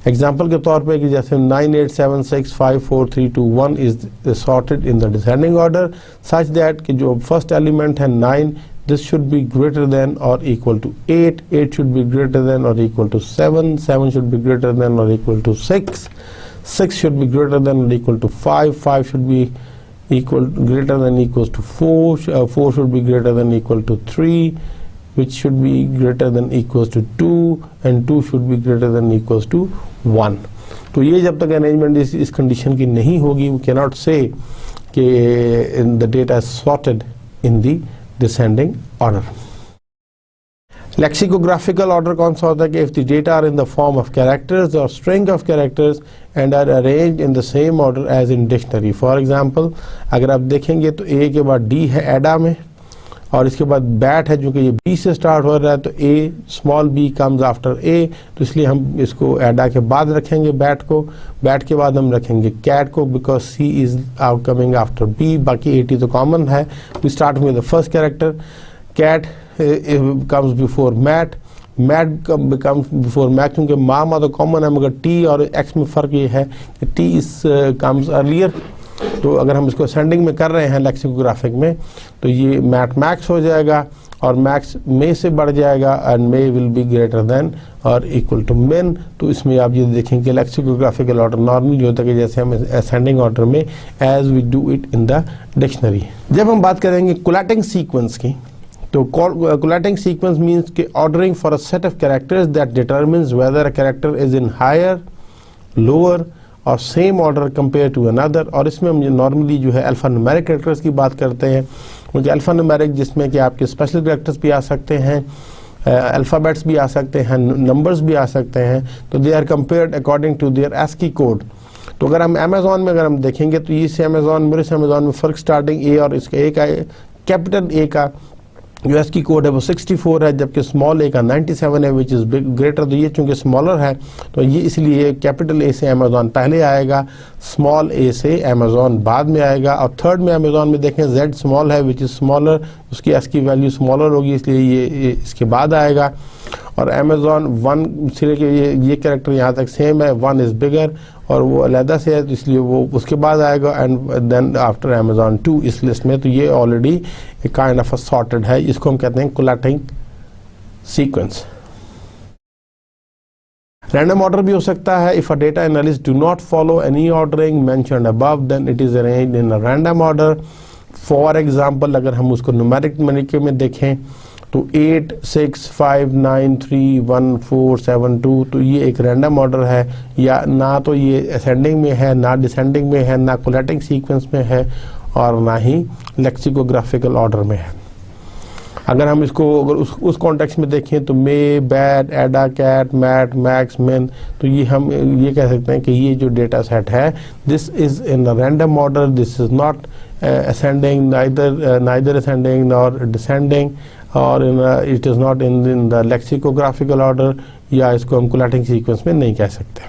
example के तौर पे कि जैसे 9 8 7 6 5 4 3 2 1 is sorted in the descending order such that कि जो first element है 9, this should be greater than or equal to 8, 8 should be greater than or equal to 7, 7 should be greater than or equal to 6, 6 should be greater than or equal to 5, 5 should be greater than equals to 4, 4 should be greater than equal to 3, which should be greater than equals to 2, and 2 should be greater than equals to 1. तो ये जब तक arrangement इस condition की नहीं होगी, we cannot say कि the data is sorted in the descending order. Lexicographical order कौन सा होता है कि if the data are in the form of characters or string of characters and are arranged in the same order as in dictionary. For example, अगर आप देखेंगे तो A के बाद D है एडा में, और इसके बाद बैट है जो कि ये B से स्टार्ट हो रहा है, तो A small b comes after A, तो इसलिए हम इसको एडा के बाद रखेंगे बैट को. बैट के बाद हम रखेंगे कैट को because C is coming after B. बाकी 80 तो कॉमन है. We start with the first character. Cat comes before mat, mat comes before mac, क्योंकि मामा तो कॉमन है मगर टी और एक्स में फ़र्क ये है कि टी इस comes earlier. तो अगर हम इसको असेंडिंग में कर रहे हैं लेक्सिकोग्राफिक में, तो ये मैट मैक्स हो जाएगा और मैक्स में से बढ़ जाएगा and may will be greater than और इक्वल टू मेन. तो इसमें आप ये देखें कि लेक्सिकोग्राफिकल ऑर्डर नॉर्मली होता है कि जैसे हम असेंडिंग ऑर्डर में as we do it in the dictionary. जब हम बात करेंगे कोलेटिंग सीक्वेंस की, तो collating sequence means कि ordering for a set of characters that determines whether a character is in higher, lower or same order compared to another. और इसमें हम नॉर्मली जो है अल्फा न्यूमेरिक कैरेक्टर्स की बात करते हैं, क्योंकि अल्फा न्यूमेरिक जिसमें कि आपके स्पेशल कैरेक्टर्स भी आ सकते हैं, अल्फ़ाबेट्स भी आ सकते हैं, नंबर्स भी आ सकते हैं. तो they are compared according to their ASCII code. तो अगर हम अमेज़ॉन में अगर हम देखेंगे तो इस अमेज़ॉन मेरे से अमेज़ॉन में फ़र्क स्टार्टिंग ए और इसका ए का कैपिटल ए का जो ASCII कोड है वो 64 है, जबकि स्मॉल ए का 97 है विच इज़ बिग ग्रेटर. तो ये चूँकि स्मॉलर है तो ये इसलिए कैपिटल ए से अमेज़ॉन पहले आएगा, स्मॉल ए से अमेज़ॉन बाद में आएगा. और थर्ड में अमेज़ॉन में देखें Z स्मॉल है विच इज़ स्मॉलर, उसकी एस की वैल्यू स्मॉलर होगी, इसलिए ये इसके बाद आएगा। और अमेज़ॉन 1 से लेके ये कैरेक्टर यहाँ तक सेम है, 1 इज़ बिगर और वो अलहदा से है, तो इसलिए वो उसके बाद आएगा। एंड देन आफ्टर अमेज़ॉन 2 इस लिस्ट में, तो ये already kind of a sorted है, इसको हम कहते हैं कोलेटिंग सीक्वेंस। रैंडम ऑर्डर भी हो सकता है। If a data analyst do not follow any ordering mentioned above then it is arranged in a random order. For example अगर हम उसको न्यूमेरिक तरीके में देखें तो 8 6 5 9 3 1 4 7 2, तो ये एक रैंडम ऑर्डर है, या ना तो ये असेंडिंग में है, ना डिसेंडिंग में है, ना कोलेटिंग सीक्वेंस में है, और ना ही लेक्सिकोग्राफिकल ऑर्डर में है। अगर हम इसको अगर उस कॉन्टेक्स्ट में देखें तो मे, बैट, एडा, कैट, मैट, मैक्स, मैन, तो ये हम ये कह सकते हैं कि ये जो डेटा सेट है this is in a random order, this is not ascending, neither ascending nor descending, और it is not in the lexicographical order, या इसको हम कोलेटिंग सीक्वेंस में नहीं कह सकते।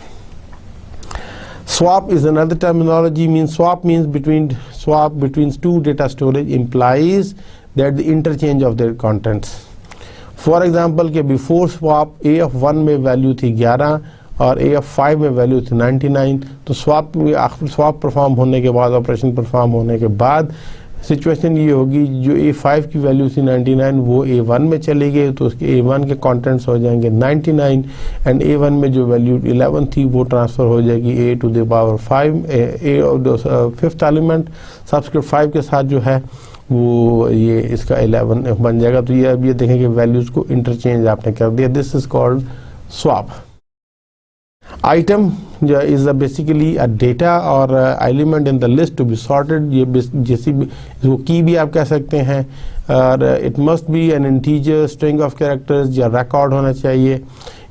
Swap is another terminology. Swap means between two data storage implies that the interchange of their contents. For example कि before swap a of 1 में value थी 11 और a of 5 में वैल्यू थी 99, तो swap में आखिर swap परफॉर्म होने के बाद, ऑपरेशन परफॉर्म होने के बाद सिचुएशन ये होगी जो a5 की वैल्यू थी 99 वो a1 में चली गई, तो उसके a1 के कंटेंट्स हो जाएंगे 99, एंड a1 में जो वैल्यू 11 थी वो ट्रांसफ़र हो जाएगी a to the power 5, a fifth element subscript 5 के साथ जो है वो ये इसका 11 बन जाएगा। तो ये अब ये देखें कि वैल्यूज़ को इंटरचेंज आपने कर दिया, this is called swap. Item is basically a data or element in the list to be sorted, ये जैसी इसको की भी आप कह सकते हैं, और it must be an integer string of characters या record होना चाहिए।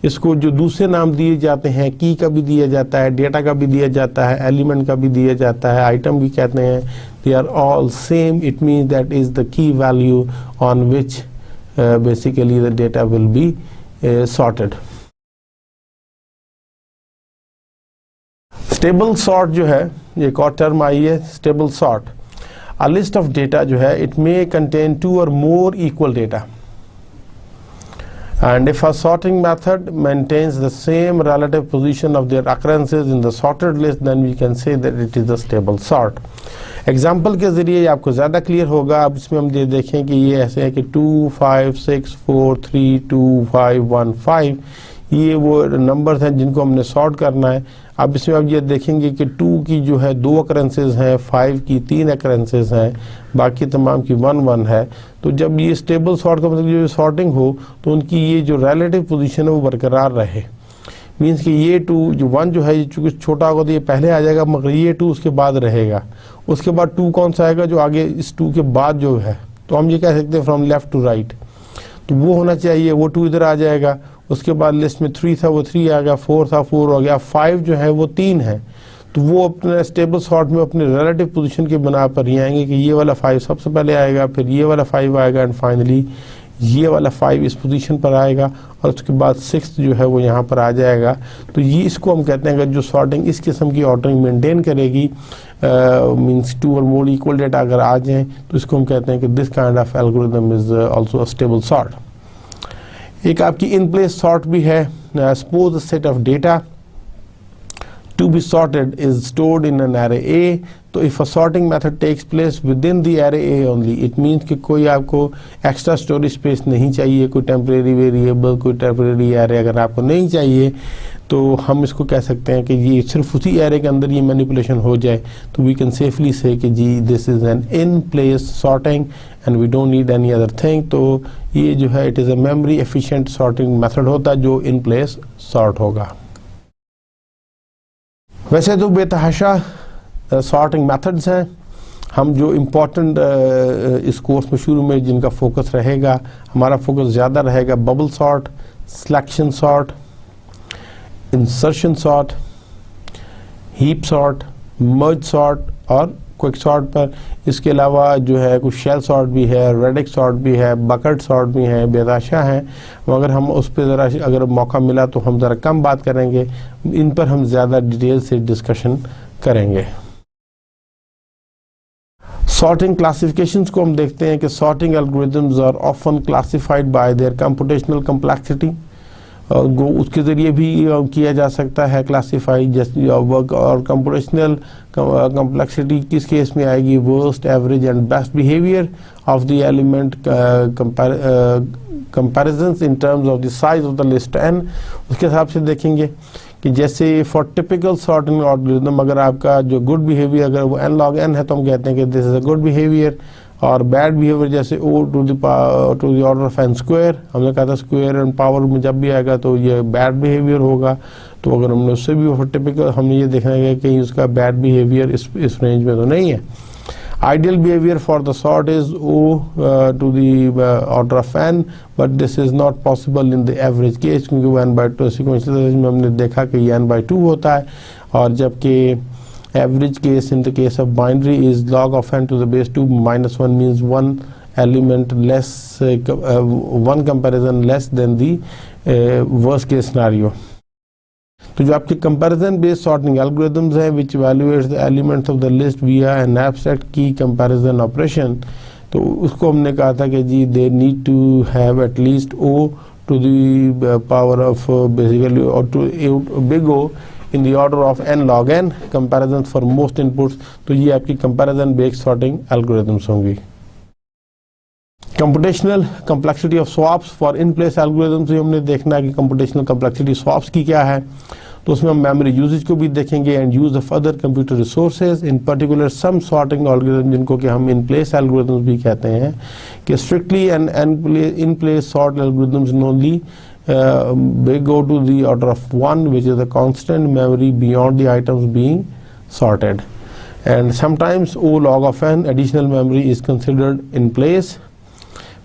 इसको जो दूसरे नाम दिए जाते हैं, की का भी दिया जाता है, डेटा का भी दिया जाता है, एलिमेंट का भी दिया जाता है, आइटम भी कहते हैं, they are all same, it means that is the key value on which basically the data will be sorted। Stable sort जो है एक और टर्म आई है, stable sort. A list of data जो है इट मे कंटेन 2 और मोर equal data, and if a sorting method maintains the same relative position of their occurrences in the sorted list, then we can say that it is a stable sort। Example के ज़रिए आपको ज़्यादा clear होगा। अब इसमें हम ये देखें कि ये ऐसे है कि 2 5 6 4 3 2 5 1 5, ये वो नंबर्स हैं जिनको हमने सॉर्ट करना है। अब इसमें आप ये देखेंगे कि 2 की जो है 2 अकरेंसेस हैं, 5 की 3 अकरेंसेस हैं, बाकी तमाम की 1 1 है। तो जब ये स्टेबल सॉर्ट का मतलब जो सॉर्टिंग हो तो उनकी ये जो रिलेटिव पोजीशन है वो बरकरार रहे। मींस कि ये 2 जो 1 जो है चूँकि छोटा होगा तो ये पहले आ जाएगा, मगर ये 2 उसके बाद रहेगा। उसके बाद 2 कौन सा आएगा जो आगे इस 2 के बाद जो है, तो हम ये कह सकते हैं फ्रॉम लेफ्ट टू राइट, तो वो होना चाहिए, वो 2 इधर आ जाएगा। उसके बाद लिस्ट में 3 था वो 3 आ गया, 4 था 4 हो गया, 5 जो है वो 3 है, तो वो अपने स्टेबल सॉर्ट में अपने रिलेटिव पोजीशन के बना पर ही आएंगे कि ये वाला 5 सबसे पहले आएगा, फिर ये वाला 5 आएगा, एंड फाइनली ये वाला 5 इस पोजीशन पर आएगा, और उसके बाद 6 जो है वो यहाँ पर आ जाएगा। तो ये इसको हम कहते हैं अगर जो सॉर्टिंग इस किस्म की ऑर्डरिंग मेंटेन करेगी, मींस 2 और मोर इक्वल डेटा अगर आ जाएँ, तो इसको हम कहते हैं कि this kind of algorithm is also a stable sort. एक आपकी इन प्लेस सॉर्ट भी है। Suppose a set of data to be sorted is stored in an array A, तो if a sorting method takes place within the array A only, it means कि कोई आपको extra storage space नहीं चाहिए, कोई temporary variable, कोई temporary array अगर आपको नहीं चाहिए, तो हम इसको कह सकते हैं कि ये सिर्फ उसी एरे के अंदर ये मैनिपुलेशन हो जाए, तो वी कैन सेफली से कि जी this is an in place sorting and we don't need any other thing. तो ये जो है it is a memory efficient sorting method होता है जो इन प्लेस सॉर्ट होगा। वैसे तो बेतहाशा सॉर्टिंग मेथड्स हैं, हम जो इम्पोर्टेंट इस कोर्स में शुरू में जिनका फोकस रहेगा, हमारा फोकस ज़्यादा रहेगा bubble sort, selection sort, insertion sort, heap sort, merge sort और क्विक सॉर्ट पर। इसके अलावा जो है कुछ शेल सॉर्ट भी है, रेडिक्स सॉर्ट भी है, बकेट सॉर्ट भी है, बेदाशा हैं, मगर हम उस पर ज़रा अगर मौका मिला तो हम ज़रा कम बात करेंगे, इन पर हम ज़्यादा डिटेल से डिस्कशन करेंगे। सॉर्टिंग क्लासिफिकेशंस को हम देखते हैं कि sorting algorithms are often classified by their computational complexity, उसके ज़रिए भी किया जा सकता है क्लासीफाई। जैसे वर्क और कंप्यूटेशनल कम्प्लेक्सिटी किस केस में आएगी, worst, average and best behaviour of the element comparisons in terms of the size of the list n, उसके हिसाब से देखेंगे कि जैसे फॉर टिपिकल सॉर्टिंग एल्गोरिथम अगर आपका जो गुड बिहेवियर अगर वो n log n है तो हम कहते हैं कि this is a good behaviour, और बैड बिहेवियर जैसे o to the order of n square, हमने कहा था स्क्वायर एंड पावर में जब भी आएगा तो ये बैड बिहेवियर होगा। तो अगर हमने उससे भी फॉर टिपिकल हमने ये देखना है कि कहीं उसका बैड बिहेवियर इस रेंज में तो नहीं है। Ideal behavior for the sort is O to the order of n, but this is not possible in the average case क्योंकि 1/2 sequential में हमने देखा कि ये n/2 होता है, और जबकि average case in the case of binary is log of n to the base 2 minus 1 means one element less, one comparison less than the worst case scenario। तो जो आपके कंपैरिजन बेस्ड सॉर्टिंग एल्गोरिथम्स हैं which evaluates the elements of the list via an abstract key comparison operation, तो उसको हमने कहा था कि जी they need to have at least O to the power of basically और to big O in the order of n log n comparison for most inputs. तो ये आपकी कंपैरिजन बेस्ड सॉर्टिंग एल्गोरिथम्स होंगी। Computational complexity of swaps for in place algorithms, हमने देखना है कि computational complexity swaps की क्या है, तो उसमें हम मेमोरी यूजेज को भी देखेंगे and use of other computer resources, in particular some sorting algorithm जिनको कि हम इन प्लेस एल्गोरिथम्स भी कहते हैं, कि strictly and in place sort algorithms only they go to the order of 1 which is the constant memory beyond the items being sorted, and sometimes O log of n additional memory is considered in place।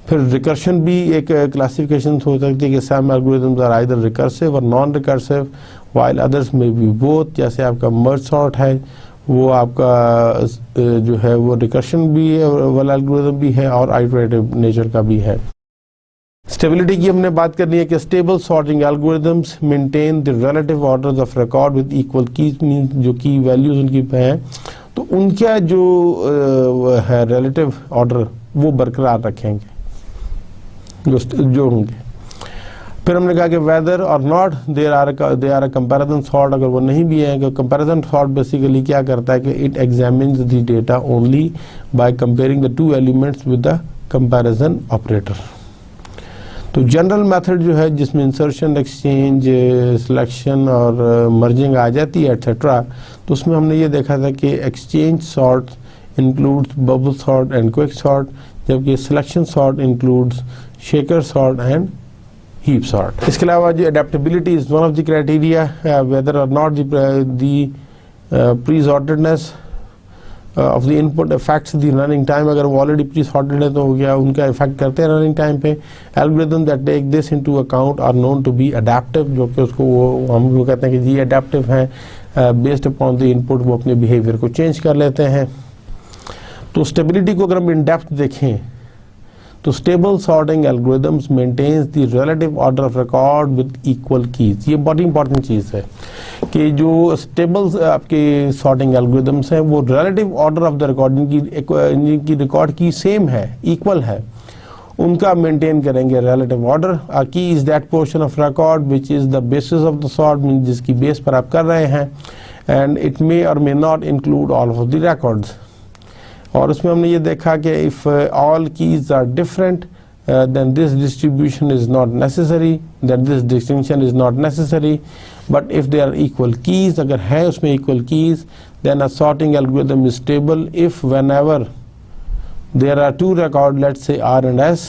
फिर recursion भी एक classification हो सकती है कि सम algorithms are either recursive और non recursive while others में भी बोथ। जैसे आपका मर्ज सॉर्ट है वो आपका जो है वो रिकर्शन भी है वाला एल्गोरिथम भी है और आइटरेटिव नेचर का भी है। स्टेबिलिटी की हमने बात करनी है कि stable sorting algorithms maintain the relative orders of record with equal keys, mean जो की वैल्यूज उनकी हैं तो उनका जो है रिलेटिव ऑर्डर वो बरकरार रखेंगे जो होंगे। फिर हमने कहा कि वेदर और not they are a comparison sort, अगर वो नहीं भी है, कंपैरिजन सॉर्ट बेसिकली क्या करता है कि it examines the data only by comparing the two elements with the comparison operator. तो जनरल मेथड जो है जिसमें इंसर्शन, एक्सचेंज, सिलेक्शन और मर्जिंग आ जाती है एटसेट्रा, तो उसमें हमने ये देखा था कि exchange sort includes bubble sort and quick sort, जबकि selection sort includes shaker sort and heap sort. इसके अलावा जो adaptability is one of the criteria whether और not the pre sortedness of the input affects the running time. अगर वो already pre sorted है तो हो गया, उनका इफेक्ट करते हैं रनिंग टाइम पे। Algorithm that take this into account are known to be adaptive, जो कि उसको हम लोग कहते हैं कि जी अडेप्टिव हैं, बेस्ड अपॉन द इनपुट वो अपने बिहेवियर को चेंज कर लेते हैं। तो स्टेबिलिटी को अगर हम इन डेप्थ देखें तो stable sorting algorithms maintains the relative order of record with equal keys. ये बहुत इंपॉर्टेंट चीज़ है कि जो स्टेबल आपके सॉर्टिंग एल्गोरिथम्स हैं वो relative order of the record जिनकी रिकॉर्ड की सेम है, इक्वल है, उनका मेंटेन करेंगे relative order. A key is that portion of record which is the basis of the sort, mean जिसकी बेस पर आप कर रहे हैं, एंड इट मे और may not include all of the records. और उसमें हमने ये देखा कि if all keys are different then this distribution is not necessary, that this distinction is not necessary, but if they are equal keys, अगर है उसमें equal keys, then a sorting algorithm is stable if whenever there are two records, let's say R and S,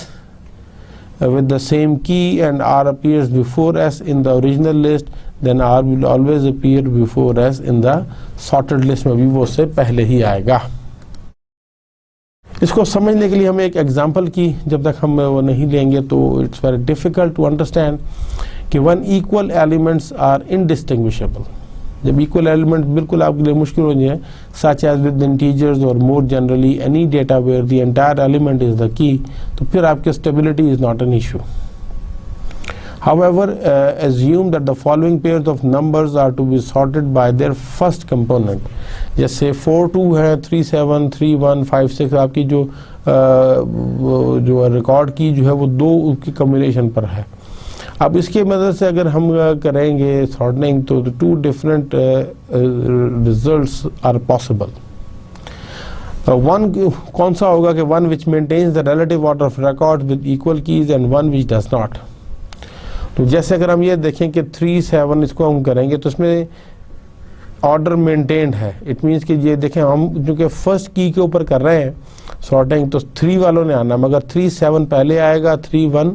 with the same key and R appears before S in the original list, then R will always appear before S in the sorted list में भी वो उससे पहले ही आएगा। इसको समझने के लिए हमें एक एग्जांपल की जब तक हम वो नहीं लेंगे तो it's very difficult to understand कि one equal elements are indistinguishable. जब इक्वल एलिमेंट बिल्कुल आपके लिए मुश्किल हो जाए, सच एज विद इंटीजर्स और more generally any data where the entire element is the key, तो फिर आपके stability is not an issue. However, assume that the following pairs of numbers are to be sorted by their first component. जैसे 4 2 है, 3 7 3 1 5 6 आपकी जो record की जो है वो दो उसकी कम्बिनेशन पर है। अब इसके मदद से अगर हम करेंगे सॉर्टिंग तो two different results are possible. One कौन सा होगा कि one which maintains the relative order of record with equal keys and one which does not. तो जैसे अगर हम ये देखें कि 3 7 इसको हम करेंगे तो इसमें ऑर्डर मेंटेन्ड है। इट मीन्स कि ये देखें हम क्योंकि फर्स्ट की के ऊपर कर रहे हैं सॉर्टिंग तो 3 वालों ने आना, मगर 3 7 पहले आएगा, 3 1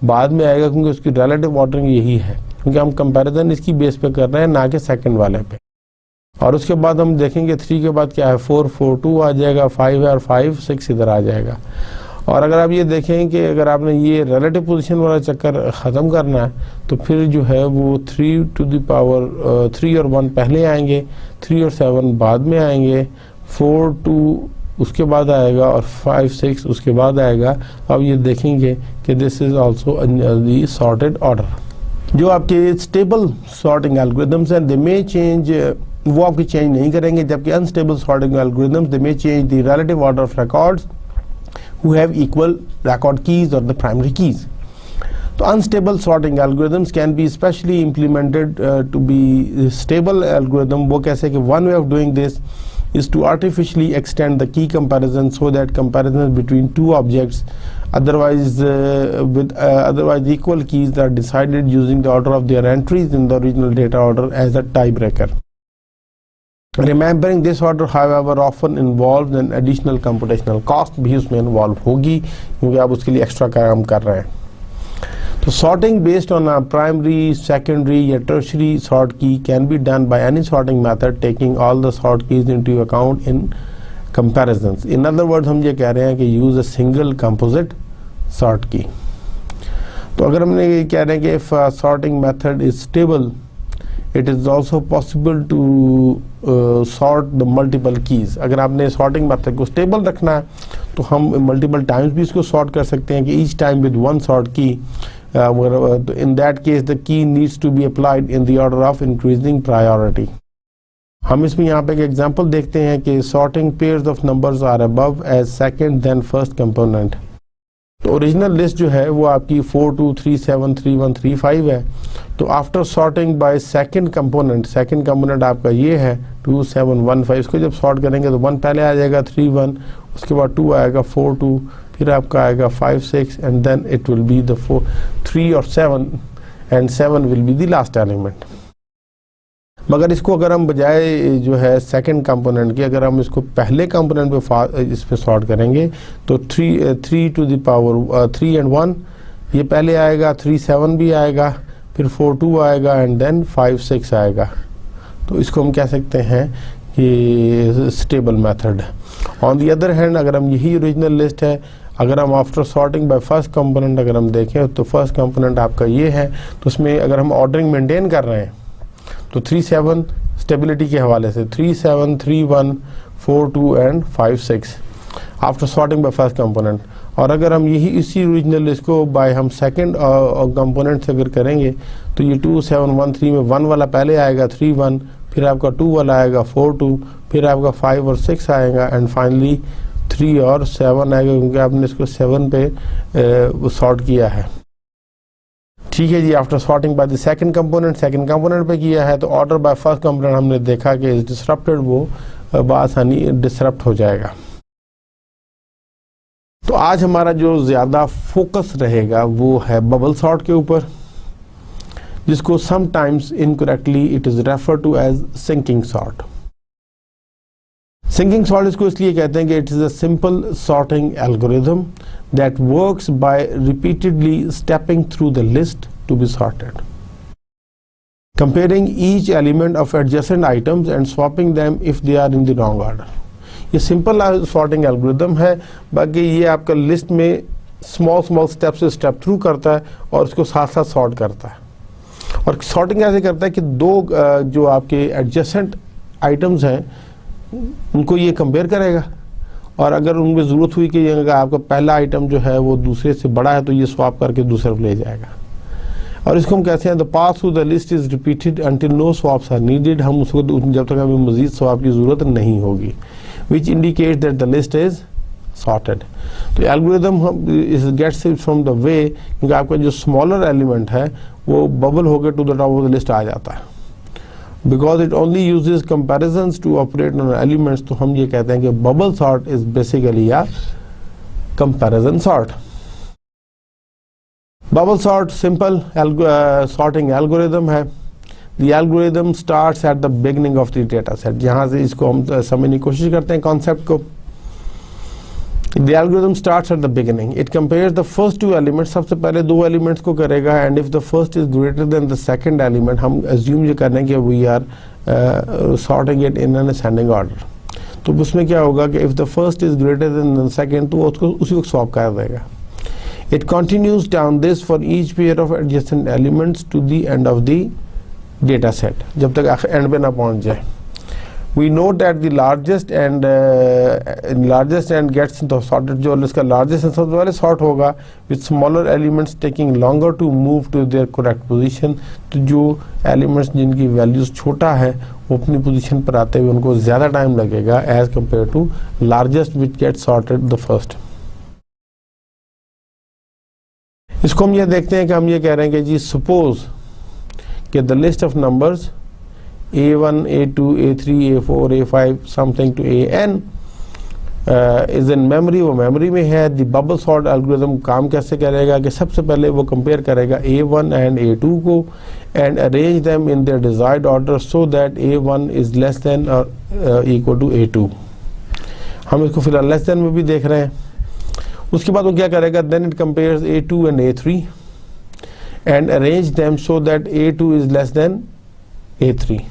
बाद में आएगा, क्योंकि उसकी रिलेटिव ऑर्डरिंग यही है, क्योंकि हम कंपैरिजन इसकी बेस पे कर रहे हैं ना कि सेकंड वाले पे। और उसके बाद हम देखेंगे 3 के बाद क्या है, 4 4 2 आ जाएगा, 5 है और 5 6 इधर आ जाएगा। और अगर आप ये देखें कि अगर आपने ये रिलेटिव पोजीशन वाला चक्कर ख़त्म करना है तो फिर जो है वो 3 टू द पावर 3 और 1 पहले आएंगे, 3 और 7 बाद में आएंगे, 4 2 उसके बाद आएगा और 5 6 उसके बाद आएगा। अब ये देखेंगे कि this is also the sorted order. जो आपके स्टेबल सॉर्टिंग एल्गोरिथम्स हैं दे मे चेंज, वो आपकी चेंज नहीं करेंगे, जबकि unstable sorting algorithms they may change the relative order of records who have equal record keys or the primary keys. So unstable sorting algorithms can be specially implemented to be stable algorithm. वो कैसे कि one way of doing this is to artificially extend the key comparison so that comparisons between two objects otherwise otherwise equal keys are decided using the order of their entries in the original data order as a tiebreaker. Remembering this order however often involves an additional computational cost भी उसमें involve होगी, क्योंकि आप उसके लिए extra काम कर रहे हैं। तो sorting based on a primary, secondary या tertiary sort key can be done by any sorting method taking all the sort keys into account in comparisons. In other words हम ये कह रहे हैं कि use a single composite sort key. तो अगर हमने ये कह रहे हैं कि if a sorting method is stable it is also possible to sort the multiple keys. अगर आपने sorting method को stable रखना है तो हम multiple times भी इसको sort कर सकते हैं कि each time with one sort key. In that case the key needs to be applied in the order of increasing priority. हम इसमें यहाँ पे एक एग्जांपल देखते हैं कि sorting pairs of numbers are above as second then first component. तो original list जो है वो आपकी 4 2 3 7 3 1 3 5 है। तो after sorting by second component आपका ये है 2 7 1 5। इसको जब सॉर्ट करेंगे तो 1 पहले आ जाएगा, 3 1 उसके बाद 2 आएगा, 4 2 फिर आपका आएगा 5 6 and then it will be the 4 3 और 7 and 7 will be the last element. मगर इसको अगर हम बजाय जो है सेकंड कंपोनेंट के अगर हम इसको पहले कंपोनेंट पे इस पे सॉर्ट करेंगे तो 3 टू द पावर 3 एंड 1 ये पहले आएगा, 3 7 भी आएगा, फिर 4 2 आएगा एंड देन 5 6 आएगा। तो इसको हम कह सकते हैं कि स्टेबल मेथड है। ऑन दी अदर हैंड अगर हम यही ओरिजिनल लिस्ट है, अगर हम after sorting by first component अगर हम देखें तो फर्स्ट कंपोनेंट आपका ये है, तो उसमें अगर हम ऑर्डरिंग मेंटेन कर रहे हैं तो 3 7 स्टेबिलिटी के हवाले से 3 7 3 1 4 2 and 5 6 after sorting by first component. और अगर हम यही इसी ओरिजिनल लिस्ट को बाय हम सेकंड कंपोनेंट से अगर करेंगे तो ये 2 7 1 3 में 1 वाला पहले आएगा, 3 1 फिर आपका 2 वाला आएगा, 4 2 फिर आपका 5 और 6 आएगा एंड फाइनली 3 और 7 आएगा, क्योंकि आपने इसको 7 पे सॉर्ट किया है। ठीक है जी, after sorting by the second component पे किया है तो ऑर्डर बाय फर्स्ट कंपोनेंट हमने देखा कि इज डिसरप्टेड, वो बआसानी डिसरप्ट हो जाएगा। तो आज हमारा जो ज़्यादा फोकस रहेगा वो है बबल सॉर्ट के ऊपर, जिसको sometimes incorrectly it is refer to as sinking sort. Sinking sort इसको इसलिए कहते हैं कि it is a simple sorting algorithm that works by repeatedly stepping through the list to be sorted, comparing each element of adjacent items and swapping them if they are in the wrong order. ये simple sorting algorithm है, बाकी ये आपका list में small step से step through करता है और उसको साथ साथ सॉर्ट करता है। और सॉर्टिंग ऐसे करता है कि दो जो आपके एडजेसेंट आइटम्स हैं उनको ये कंपेयर करेगा, और अगर उनमें ज़रूरत हुई कि आपका पहला आइटम जो है वो दूसरे से बड़ा है तो ये स्वैप करके दूसरे पे ले जाएगा। और इसको हम कहते हैं the pass through the list is repeated until no swaps are needed, हम उसको जब तक हमें मजीद स्वैप की ज़रूरत नहीं होगी, which indicate that the list is sorted. तो algorithm gets it from the way, क्योंकि आपका जो स्मॉलर एलिमेंट है वो बबल होकर to the top of the list आ जाता है, because it only uses comparisons to operate on elements. तो हम ये कहते हैं कि बबल सॉर्ट इज बेसिकली या comparison sort. Bubble sort simple sorting algorithm है। The algorithm starts at the beginning of the data set. यहाँ से इसको हम समझने की कोशिश करते हैं कॉन्सेप्ट को। The algorithm starts at the beginning. It compares the first two elements. सबसे पहले दो एलिमेंट्स को करेगा, and if the first is greater than the second element, हम assume ये कर रहे हैं कि we are sorting it in an ascending order. तो उसमें क्या होगा कि if the first is greater than the second, तो उसको उसी वक्त swap कर देगा। It continues down this for each pair of adjacent elements to the end of the data set, जब तक end पे ना पहुंच जाए। We note that the largest and gets the sorted, जो इसका largest सबसे पहले sort होगा, with smaller elements taking longer to move to their correct position। तो जो elements जिनकी values छोटा है वो अपनी position पर आते हुए उनको ज़्यादा time लगेगा as compared to largest which gets sorted the first। इसको हम ये देखते हैं कि हम ये कह रहे हैं कि जी suppose कि the list of numbers A1, A2, A3, A4, A5 something to AN is in memory, वो memory में है। The bubble sort algorithm काम कैसे करेगा कि सबसे पहले वो compare करेगा A1 and A2 को and arrange them in their desired order so that A1 is less than or equal to A2। हम इसको फिलहाल less than में भी देख रहे हैं। उसके बाद वो क्या करेगा, then it compares A2 and A3 and arrange them so that A2 is less than A3।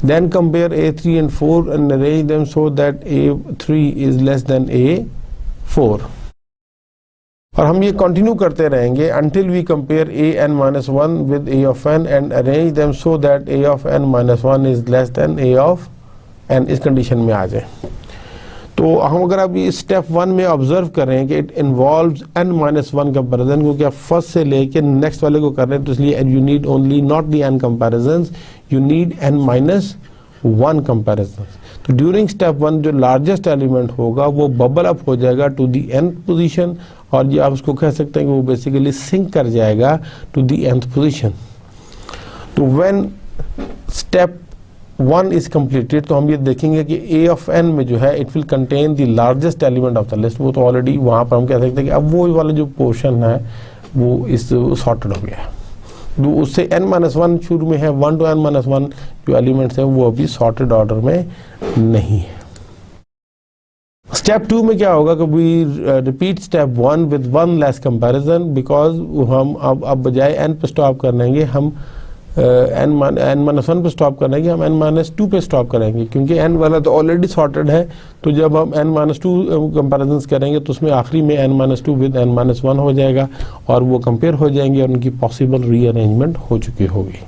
Then compare A3 and 4 and arrange them so that A3 is less than A4। और हम ये कंटिन्यू करते रहेंगे until we compare an-1 with a of n and arrange them so that a of n-1 is less than a of n, इस condition में आ जाए। तो हम अगर आप ये स्टेप 1 में ऑब्जर्व करें कि इट इन्वॉल्व्स n-1 कंपैरिजन, क्योंकि आप फर्स्ट से लेके नेक्स्ट वाले को कर रहे हैं, तो इसलिए you need only not the n comparisons, you need n-1 comparisons. तो ड्यूरिंग स्टेप 1 जो लार्जेस्ट एलिमेंट होगा वो बबल अप हो जाएगा टू द nth पोजीशन, और ये आप उसको कह सकते हैं कि वो बेसिकली सिंक कर जाएगा टू द nth पोजीशन। तो व्हेन स्टेप 1 is completed, तो हम ये देखेंगे कि a of n में जो है it will contain the largest element of the list। वो तो ऑलरेडी वहाँ पर हम कह सकते हैं कि अब वो वाला जो पोर्शन है वो इस सॉर्टेड हो गया है। उससे n-1 शुरू में है, 1 to n-1 जो एलिमेंट्स हैं वो अभी सॉर्टेड ऑर्डर में नहीं है। स्टेप 2 में क्या होगा कि we repeat step 1 with 1 less comparison, because हम अब बजाय n पे स्टॉप करने हम n-1 पे स्टॉप करेंगे, हम n-2 पे स्टॉप करेंगे, क्योंकि n वाला तो ऑलरेडी सॉर्टेड है। तो जब हम n-2 कंपैरिजंस करेंगे तो उसमें आखिरी में n-2 विद n-1 हो जाएगा और वो कंपेयर हो जाएंगे और उनकी पॉसिबल रीअरेंजमेंट हो चुकी होगी।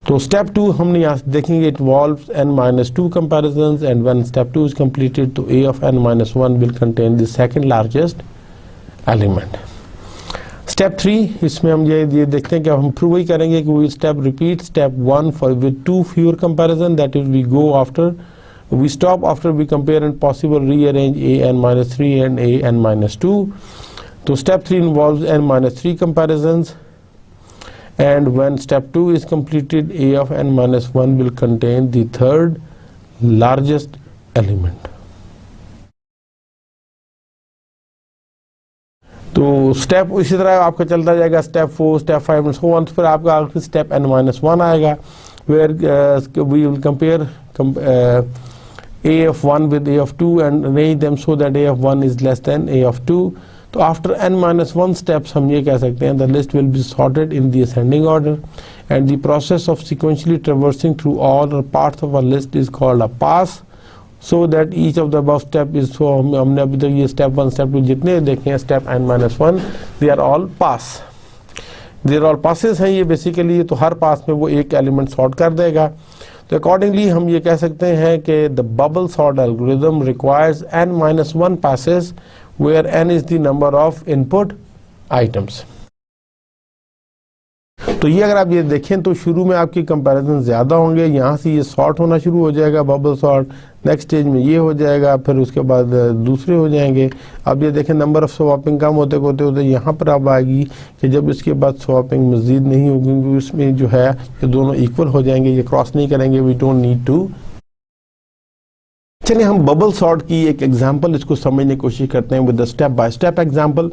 तो स्टेप 2 हमने यहाँ देखेंगे it involves n-2 comparisons and when step 2 is completed तो a of n-1 will contain the second largest element. Step 3 इसमें हम ये देखते हैं कि हम प्रूव ही करेंगे कि we step repeat step 1 for with 2 fewer comparison, that is we go after we stop after we compare and possible rearrange an-3 and an-2। तो step 3 involves n-3 comparisons, and when step 2 is completed a of n-1 will contain the third largest element। तो step इसी तरह आपका चलता जाएगा, step 4 step 5 and so on. फिर आपका आखिरी स्टेप n-1 आएगा where we will compare a of 1 with a of 2 and arrange them so that a of 1 is less than a of 2। तो आफ्टर n-1 steps हम ये कह सकते हैं the list will be sorted in the ascending order and the process of sequentially traversing through all or parts of a list is called a pass, so that each of the above step is, so हमने अभी तक ये step 1 step 2 जितने देखे हैं step n-1 they are all pass, they are all passes हैं ये basically. तो हर पास में वो एक एलिमेंट सॉर्ट कर देगा। तो अकॉर्डिंगली हम ये कह सकते हैं कि the bubble sort algorithm requires n-1 passes where n is the number of input items। तो ये अगर आप ये देखें तो शुरू में आपकी कंपैरिजन ज़्यादा होंगे, यहाँ से ये सॉर्ट होना शुरू हो जाएगा, बबल सॉर्ट, नेक्स्ट स्टेज में ये हो जाएगा, फिर उसके बाद दूसरे हो जाएंगे। अब ये देखें नंबर ऑफ स्वैपिंग कम होते होते यहाँ पर अब आएगी कि जब इसके बाद स्वैपिंग मज़ीद नहीं होगी, क्योंकि उसमें जो है ये दोनों इक्वल हो जाएंगे, ये क्रॉस नहीं करेंगे, वी डोंट नीड टू। चलिए हम बबल सॉर्ट की एक एग्जाम्पल इसको समझने की कोशिश करते हैं with the step by step example.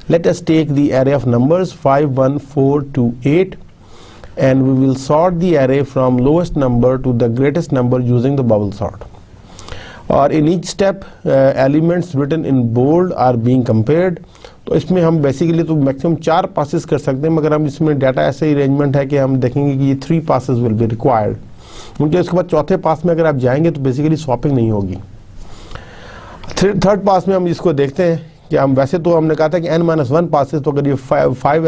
Let us take the array of numbers 5, 1, 4 to 8 and we will sort the array from lowest number to the greatest number using the bubble sort. Or in each step elements written in bold are being compared. तो इसमें हम basically तो maximum 4 passes कर सकते हैं, मगर हम इसमें डाटा ऐसे अरेंजमेंट है कि हम देखेंगे कि ये 3 पासेस विल बी रिक्वायर्ड, क्योंकि उसके बाद चौथे पास में अगर आप जाएंगे तो बेसिकली स्वैपिंग नहीं होगी। थर्ड पास में हम इसको देखते हैं कि हम वैसे तो हमने कहा था कि n-1 पासेस, तो अगर ये 5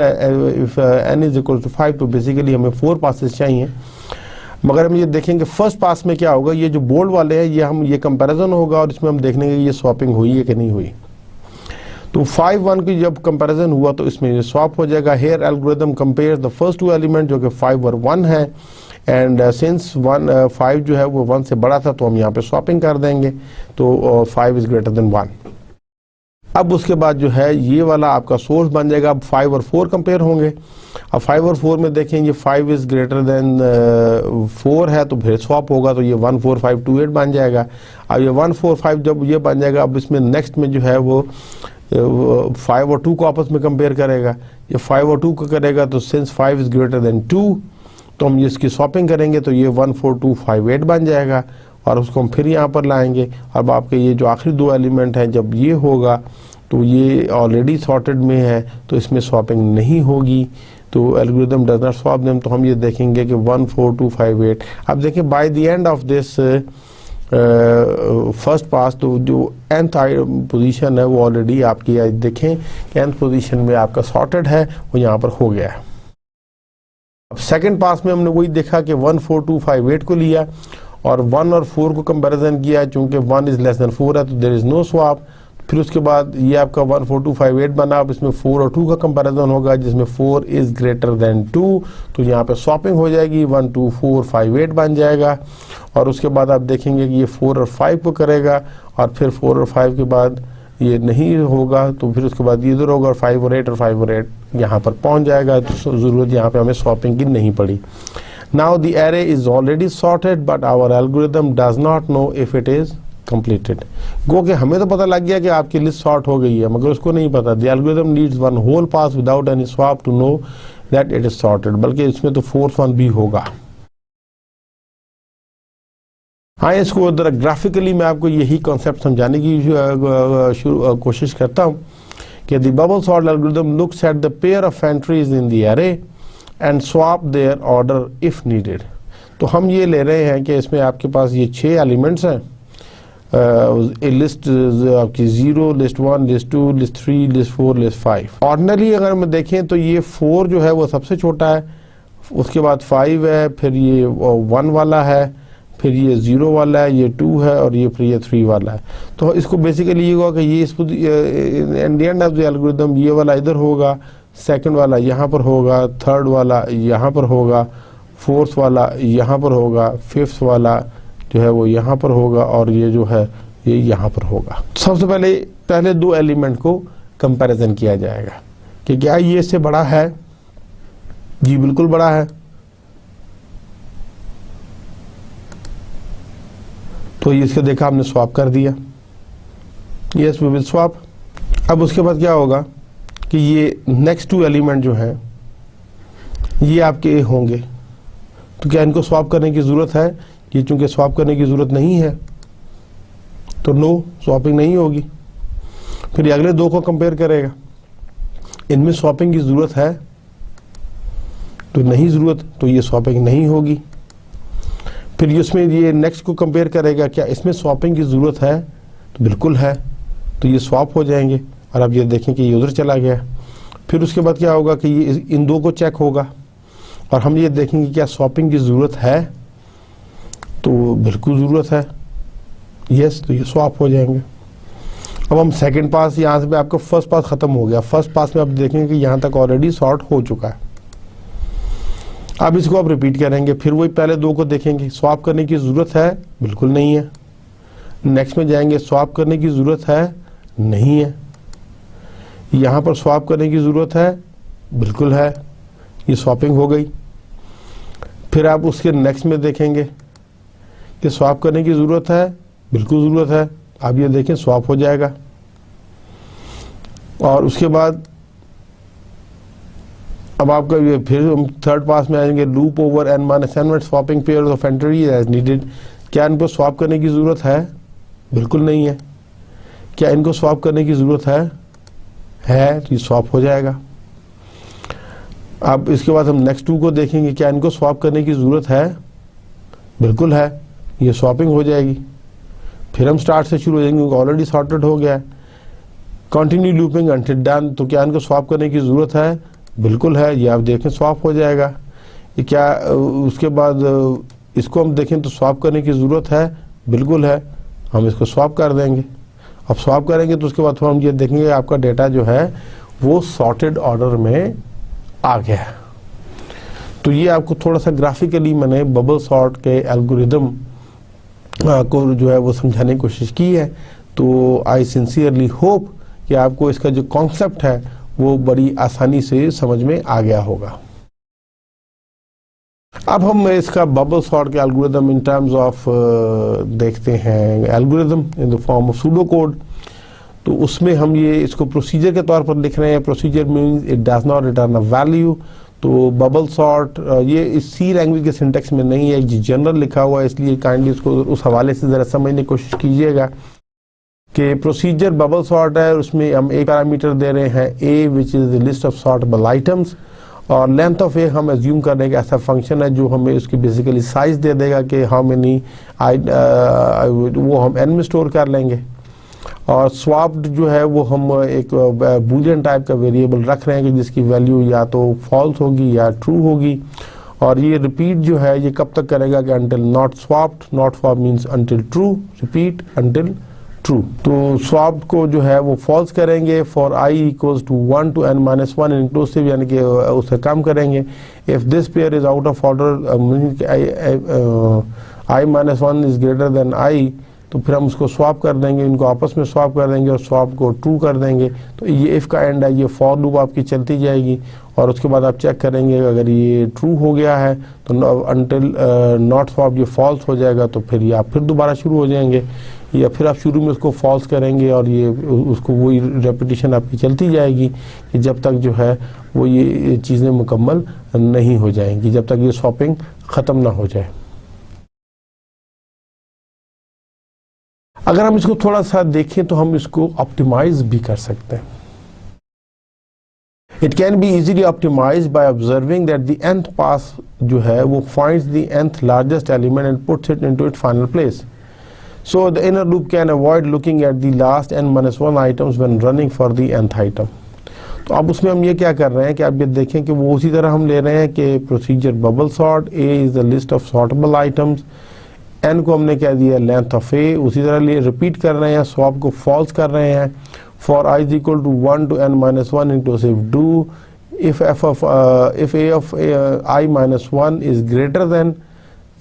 n इज इक्वल टू 5 तो बेसिकली हमें 4 पासेस चाहिए। मगर हम ये देखेंगे फर्स्ट पास में क्या होगा, ये जो बोल्ड वाले हैं ये कंपैरिजन होगा और इसमें हम देखने कि ये स्वैपिंग हुई है कि नहीं हुई। तो 5, 1 की जब कंपैरिजन हुआ तो इसमें ये स्वैप हो जाएगा। Here algorithm compares the first 2 element जो कि 5 और 1 है, एंड सिंस 5 जो है वो 1 से बड़ा था तो हम यहाँ पे स्वैपिंग कर देंगे, तो 5 इज ग्रेटर देन 1। अब उसके बाद जो है ये वाला आपका सोर्स बन जाएगा। अब 5 और 4 कंपेयर होंगे। अब 5 और 4 में देखें ये 5 इज ग्रेटर देन 4 है, तो फिर स्वैप होगा, तो ये 1 4 5 2 8 बन जाएगा। अब ये 1 4 5 जब ये बन जाएगा, अब इसमें नेक्स्ट में जो है वो 5 और 2 को आपस में कंपेयर करेगा। ये 5 और 2 को करेगा, तो सिंस 5 इज ग्रेटर देन 2 तो हम इसकी स्वैपिंग करेंगे, तो ये 1 4 2 5 8 बन जाएगा और उसको हम फिर यहाँ पर लाएंगे। अब आपके ये जो आखिरी 2 एलिमेंट हैं जब ये होगा तो ये ऑलरेडी सॉर्टेड में है, तो इसमें स्वैपिंग नहीं होगी, तो algorithm does not swap them. तो हम ये देखेंगे कि 1 4 2 5 8। अब देखें by the end of this first pass तो जो nth पोजीशन है वो ऑलरेडी आपकी देखें कि nth पोजीशन में आपका सॉर्टेड है, वो यहाँ पर हो गया है। अब सेकंड पास में हमने वही देखा कि 1 4 2 5 8 को लिया और 1 और 4 को कंपैरिजन किया, चूंकि 1 इज लेस देन 4 है तो देयर इज नो स्वैप। फिर उसके बाद ये आपका 1 4 2 5 8 बना। अब इसमें 4 और 2 का कंपैरिजन होगा, जिसमें 4 इज ग्रेटर देन 2, तो यहाँ पे स्वैपिंग हो जाएगी, 1 2 4 5 8 बन जाएगा। और उसके बाद आप देखेंगे कि ये 4 और 5 को करेगा, और फिर 4 और 5 के बाद ये नहीं होगा, तो फिर उसके बाद ये इधर होगा और 5 और 8 और 5 और 8 यहाँ पर पहुँच जाएगा, तो ज़रूरत यहाँ पे हमें स्वैपिंग की नहीं पड़ी। Now the array is already sorted but our algorithm does not know if it is completed. गो कि हमें तो पता लग गया कि आपकी लिस्ट सॉर्ट हो गई है, मगर उसको नहीं पता। The algorithm needs one whole pass without any swap to know that it is sorted. बल्कि इसमें तो फोर्थ वन भी होगा। हाँ, इसको जरा ग्राफिकली मैं आपको यही कॉन्सेप्ट समझाने की कोशिश करता हूँ कि the bubble sort algorithm looks at the pair of entries in the array and swap their order if needed. तो हम ये ले रहे हैं कि इसमें आपके पास ये 6 एलिमेंट्स हैं, लिस्ट आपकी 0, list 1, list 2, list 3, list 4, list 5। Ordinary अगर हम देखें तो ये 4 जो है वो सबसे छोटा है, उसके बाद 5 है, फिर ये 1 वाला है, फिर ये 0 वाला है, ये 2 है और ये फिर ये 3 वाला है। तो इसको बेसिकली ये होगा कि ये at the end of the algorithm ये वाला इधर होगा, सेकंड वाला यहाँ पर होगा, थर्ड वाला यहाँ पर होगा, फोर्थ वाला यहाँ पर होगा, फिफ्थ वाला जो है वो यहाँ पर होगा और ये जो है ये यहाँ पर होगा। सबसे पहले 2 एलिमेंट को कंपैरिजन किया जाएगा कि क्या ये इससे बड़ा है। जी बिल्कुल बड़ा है, तो इसको देखा हमने स्वैप कर दिया, यस वी विल स्वैप। अब उसके बाद क्या होगा कि ये नेक्स्ट 2 एलिमेंट जो हैं ये आपके होंगे, तो क्या इनको स्वैप करने की ज़रूरत है? ये चूंकि स्वैप करने की ज़रूरत नहीं है तो नो स्वैपिंग नहीं होगी। फिर ये अगले 2 को कंपेयर करेगा, इनमें स्वैपिंग की ज़रूरत है तो नहीं ज़रूरत, तो ये स्वैपिंग नहीं होगी। फिर इसमें ये नेक्स्ट को कंपेयर करेगा, क्या इसमें स्वैपिंग की ज़रूरत है? तो बिल्कुल है, तो ये स्वैप हो जाएंगे। और अब ये देखें कि ये उधर चला गया। फिर उसके बाद क्या होगा कि ये इन 2 को चेक होगा और हम ये देखेंगे क्या स्वैपिंग की ज़रूरत है, तो बिल्कुल ज़रूरत है, यस, तो ये स्वैप हो जाएंगे। अब हम सेकंड पास, यहाँ से आपका फर्स्ट पास ख़त्म हो गया। फर्स्ट पास में आप देखेंगे कि यहाँ तक ऑलरेडी सॉर्ट हो चुका है। अब इसको आप रिपीट करेंगे, फिर वही पहले दो को देखेंगे, स्वैप करने की ज़रूरत है, बिल्कुल नहीं है। नेक्स्ट में जाएंगे, स्वैप करने की ज़रूरत है, नहीं है। यहाँ पर स्वैप करने की ज़रूरत है, बिल्कुल है, ये स्वैपिंग हो गई। फिर आप उसके नेक्स्ट में देखेंगे कि स्वैप करने की ज़रूरत है, बिल्कुल ज़रूरत है, आप ये देखें स्वैप हो जाएगा। और उसके बाद अब आपका ये फिर हम थर्ड पास में आएंगे, loop over n - n swapping pair of entry as needed. क्या इनको स्वैप करने की ज़रूरत है? बिल्कुल नहीं है। क्या इनको स्वैप करने की ज़रूरत है, तो ये स्वैप हो जाएगा। अब इसके बाद हम नेक्स्ट टू को देखेंगे, क्या इनको स्वैप करने की ज़रूरत है? बिल्कुल है, ये स्वैपिंग हो जाएगी। फिर हम स्टार्ट से शुरू हो जाएंगे क्योंकि ऑलरेडी सॉर्टेड हो गया है। कंटिन्यू लूपिंग अंटिल डन, तो क्या इनको स्वैप करने की ज़रूरत है? बिल्कुल है, ये आप देखें स्वैप हो जाएगा। ये क्या उसके बाद इसको हम देखें तो स्वैप करने की ज़रूरत है, बिल्कुल है, हम इसको स्वैप कर देंगे। अब स्वैप करेंगे तो उसके बाद थोड़ा हम ये देखेंगे आपका डेटा जो है वो सॉर्टेड ऑर्डर में आ गया है। तो ये आपको थोड़ा सा ग्राफिकली मैंने बबल सॉर्ट के एल्गोरिदम को जो है वो समझाने की कोशिश की है। तो आई सिंसियरली होप कि आपको इसका जो कॉन्सेप्ट है वो बड़ी आसानी से समझ में आ गया होगा। अब हम इसका बबल सॉर्ट के एल्गोरिदम इन टर्म्स ऑफ देखते हैं, algorithm in the form of pseudo code. तो उसमें हम ये इसको प्रोसीजर के तौर पर लिख रहे हैं। Procedure means it does not return a value. तो बबल सॉर्ट ये इस सी लैंग्वेज के सिंटेक्स में नहीं है, जनरल लिखा हुआ है, इसलिए काइंडली उसको उस हवाले से ज़रा समझने की कोशिश कीजिएगा कि प्रोसीजर बबल सॉर्ट है। उसमें हम एक पैरामीटर दे रहे हैं A which is the list of sortable items, और लेंथ ऑफ ए हम एज्यूम कर रहे हैं कि ऐसा फंक्शन है जो हमें उसकी बेसिकली साइज दे देगा कि हाउ मेनी वो हम एन में स्टोर कर लेंगे। और स्वैप्ड जो है वो हम एक बूलियन टाइप का वेरिएबल रख रहे हैं कि जिसकी वैल्यू या तो फॉल्स होगी या ट्रू होगी। और ये रिपीट जो है ये कब तक करेगा कि until not swapped, not swap means until true, repeat until true. तो स्वैप्ड को जो है वो फॉल्स करेंगे for i equals to 1 to n - 1 inclusive, यानी कि उसे कम करेंगे। If this pair is out of order i - 1 is greater than i, तो फिर हम उसको स्वैप कर देंगे, इनको आपस में स्वैप कर देंगे और स्वैप को ट्रू कर देंगे। तो ये इफ़ का एंड है, ये फॉर लूप आपकी चलती जाएगी और उसके बाद आप चेक करेंगे अगर ये ट्रू हो गया है तो अंटिल नॉट स्वैप ये फॉल्स हो जाएगा। तो फिर ये आप फिर दोबारा शुरू हो जाएंगे, या फिर आप शुरू में उसको फॉल्स करेंगे और ये उसको वही रेपिटेशन आपकी चलती जाएगी कि जब तक जो है वो ये चीज़ें मुकम्मल नहीं हो जाएंगी, जब तक ये स्वैपिंग ख़त्म ना हो जाए। अगर हम इसको थोड़ा सा देखें तो हम इसको ऑप्टिमाइज भी कर सकते हैं। It can be easily optimize by observing that the nth pass जो है वो finds the nth largest element and puts it into its final place. So the inner loop can avoid looking at the last n - 1 items when running for the nth item. तो अब उसमें हम ये क्या कर रहे हैं कि आप ये देखें कि वो उसी तरह हम ले रहे हैं कि procedure bubble sort, a is the list of sortable items, n को हमने क्या दिया लेंथ ऑफ a, उसी तरह लिए रिपीट कर रहे हैं, स्वैप को फॉल्स कर रहे हैं। For i is equal to 1 to n - 1 inclusive do if a of i - 1 is greater than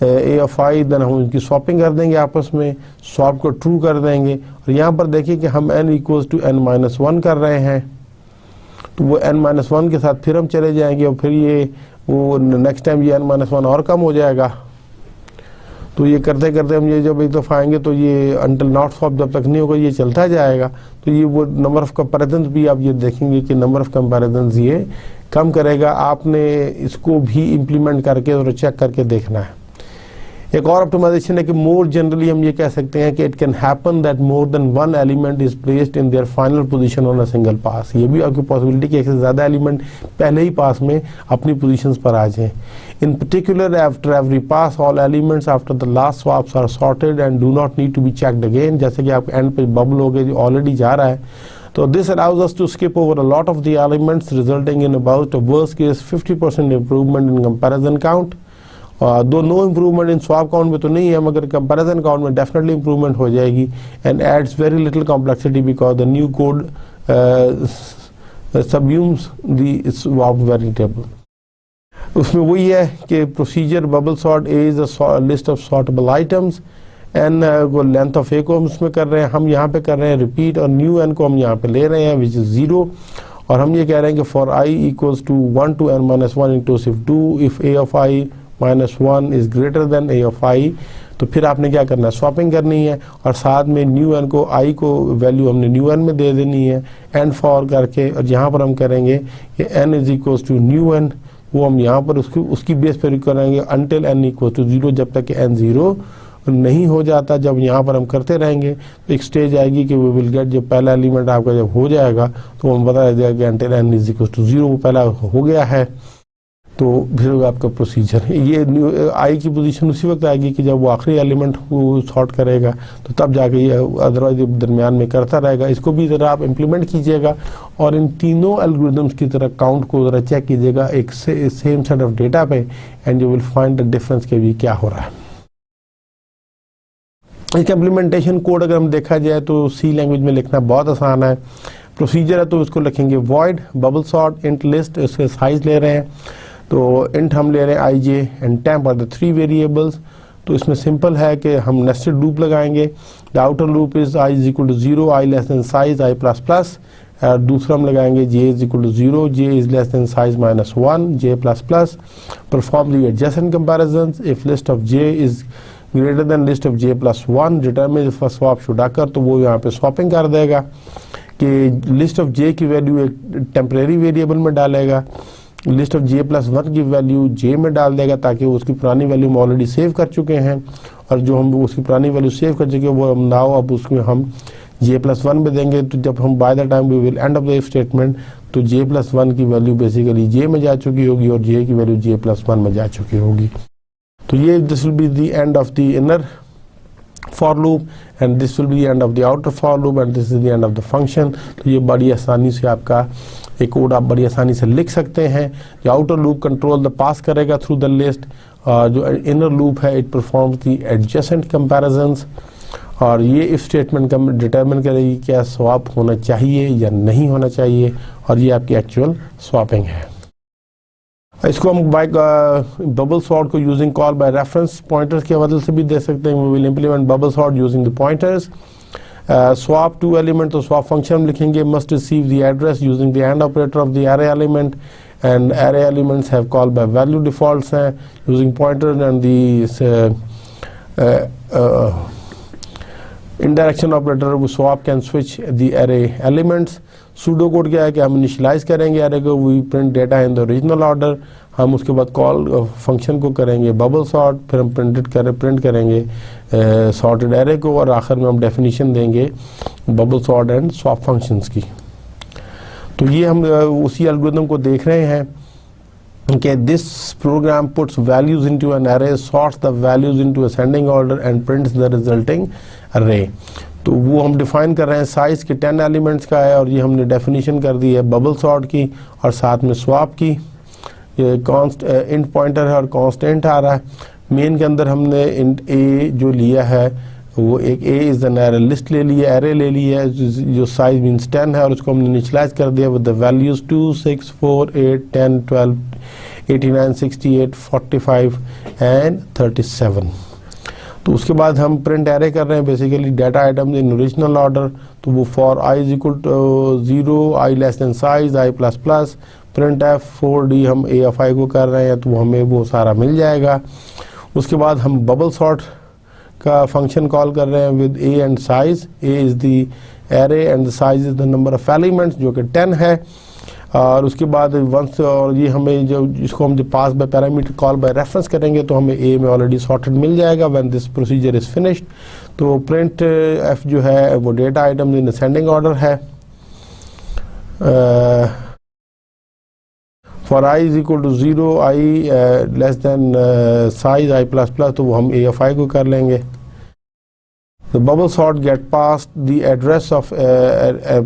a of i, then हम उनकी स्वैपिंग कर देंगे, आपस में स्वैप को ट्रू कर देंगे। और यहाँ पर देखिए कि हम n इक्वल्स टू n - 1 कर रहे हैं, तो वो n - 1 के साथ फिर हम चले जाएंगे और फिर ये वो नेक्स्ट टाइम ये n - 1 और कम हो जाएगा। तो ये करते करते हम ये जब एक दफ़ा आएंगे तो ये अंटिल नॉट स्वैप जब तक नहीं होगा ये चलता जाएगा। तो ये वो नंबर ऑफ़ कंपैरिजंस भी आप ये देखेंगे कि नंबर ऑफ़ कंपैरिजंस ये कम करेगा। आपने इसको भी इम्प्लीमेंट करके और चेक करके देखना है। एक और ऑप्टिमाइजेशन है कि मोर जनरली हम ये कह सकते हैं कि it can happen that more than one element is placed in their final position on a single pass. ये भी आपकी पॉसिबिलिटी कि एक से ज़्यादा एलिमेंट पहले ही पास में अपनी पोजीशंस पर आ जाएं। In particular after every pass all elements after the last swaps are sorted and do not need to be checked again. जैसे कि आप एंड पे बबल हो गए जो ऑलरेडी जा रहा है, तो this allows us to skip over a lot of the elements resulting in about a worst case 50% improvement in comparison count. Though no improvement in swap count में तो नहीं है, मगर कंपैरिजन काउंट में डेफिनेटली इम्प्रूवमेंट हो जाएगी and adds very little complexity because the new code subsumes the swap variable. उसमें वही है कि procedure bubble sort A is a list of sortable items, N को लेंथ ऑफ ए को हम उसमें कर रहे हैं, हम यहाँ पे कर रहे हैं रिपीट, और न्यू एन को हम यहाँ पे ले रहे हैं विच इज़ 0, और हम ये कह रहे हैं कि for I equals to 1 to n minus 1 inclusive 2 if A of I minus 1 is greater than A of I, तो फिर आपने क्या करना है, स्वैपिंग करनी है, और साथ में न्यू एन को आई को वैल्यू हमने न्यू एन में दे देनी है एंड फॉर करके, और यहाँ पर हम करेंगे कि n is equals to new n, वो हम यहाँ पर उसकी बेस पर करेंगे अनटिल एन इक्वल्स टू 0, जब तक कि एन 0 नहीं हो जाता। जब यहाँ पर हम करते रहेंगे तो एक स्टेज आएगी कि वी विल गेट, जब पहला एलिमेंट आपका जब हो जाएगा तो हम बता देगा कि until n is equals to 0 वो पहला हो गया है, तो फिर आपका प्रोसीजर ये आई की पोजीशन उसी वक्त आएगी कि जब वो आखिरी एलिमेंट को सॉर्ट करेगा, तो तब जाके ये, अदरवाइज दरमियान में करता रहेगा। इसको भी ज़रा आप इम्प्लीमेंट कीजिएगा और इन तीनों एल्गोरिदम्स की तरह काउंट को ज़रा चेक कीजिएगा एक सेम सेट ऑफ डेटा पे, and you will find the difference के भी क्या हो रहा है। इसका इम्प्लीमेंटेशन कोड अगर हम देखा जाए तो सी लैंग्वेज में लिखना बहुत आसान है। प्रोसीजर है तो उसको लिखेंगे void bubble sort int list, उसके साइज ले रहे हैं तो इंट हम ले रहे हैं I J and temp are the 3 variables. तो इसमें सिंपल है कि हम नेस्टेड लूप लगाएंगे। The outer loop is I is equal to 0, I less than size I plus plus, और दूसरा हम लगाएंगे J is equal to 0, J is less than size minus 1, J plus plus. Perform the adjacent comparisons if list of J is greater than list of J plus 1 determine if swap should occur, तो वो यहाँ पे swapping कर देगा कि list of जे की value एक temporary variable में डालेगा, लिस्ट ऑफ जे प्लस 1 की वैल्यू जे में डाल देगा ताकि उसकी पुरानी वैल्यू हम ऑलरेडी सेव कर चुके हैं, और जो हम उसकी पुरानी वैल्यू सेव कर चुके हैं वो हम नाउ अब उसमें हम जे प्लस 1 में देंगे। तो जब हम by the time we will end of the statement, तो जे प्लस 1 की वैल्यू बेसिकली जे में जा चुकी होगी और जे की वैल्यू जे प्लस 1 में जा चुकी होगी। तो ये this will be the end of the inner for loop and this will be the end of the outer for loop and this is the end of the function. तो ये बड़ी आसानी से आपका एक कोड आप बड़ी आसानी से लिख सकते हैं। जो आउटर लूप कंट्रोल द पास करेगा थ्रू द लिस्ट, जो इनर लूप है it performs the adjacent comparisons, और ये इफ स्टेटमेंट का डिटरमिन करेगी क्या स्वैप होना चाहिए या नहीं होना चाहिए, और ये आपकी एक्चुअल स्वैपिंग है। इसको हम बाय बबल सॉर्ट को using call by reference pointers के बदल से भी दे सकते हैं। We will implement bubble sort using the pointers. Swap two element, तो स्वैप फंक्शन लिखेंगे must receive the address using the and operator of the array element, and array elements have call by value defaults हैं using pointers and the indirection operator वो swap can switch the array elements. Pseudo code क्या है कि हम initialize करेंगे array को, we print data in the original order, हम उसके बाद कॉल फंक्शन को करेंगे बबल सॉर्ट, फिर हम प्रिंट करेंगे सॉर्टेड एरे को, और आखिर में हम डेफिनेशन देंगे bubble sort and swap functions की। तो ये हम उसी एल्गोरिथम को देख रहे हैं कि this program puts values into an array, sorts the values into ascending order and prints the resulting array. तो वो हम डिफाइन कर रहे हैं साइज के 10 एलिमेंट्स का है, और ये हमने डेफिनेशन कर दी है बबल सॉर्ट की और साथ में स्वैप की। ये इंट पॉइंटर है और कांस्टेंट आ रहा है। मेन के अंदर हमने इंट ए जो लिया है वो एक ए इज एन एरे लिस्ट ले लिया, एरे ले लिया है जो साइज मीन्स 10 है, और उसको हमने इनिशियलाइज कर दिया विद द वैल्यूज 2, 6, 4, 8, 10, 12, 89, 68, 45 एंड 37। तो उसके बाद हम प्रिंट एरे कर रहे हैं basically data item in original order. तो वो for I is equal to 0, I less than size, I plus plus, printf 4D हम ए एफ आई को कर रहे हैं तो हमें वो सारा मिल जाएगा। उसके बाद हम बबल सॉर्ट का फंक्शन कॉल कर रहे हैं with A and size. A is the array and the size is the number of elements जो कि 10 है। और उसके बाद वंस, और ये हमें जो इसको हम जो pass by parameter call by reference करेंगे तो हमें ए में ऑलरेडी सॉर्टेड मिल जाएगा when this procedure is finished. तो प्रिंट एफ जो है वो data item in ascending order है। For I is equal to 0, I less than size, I plus plus, तो वो हम ए एफ आई को कर लेंगे। The bubble sort get passed the address of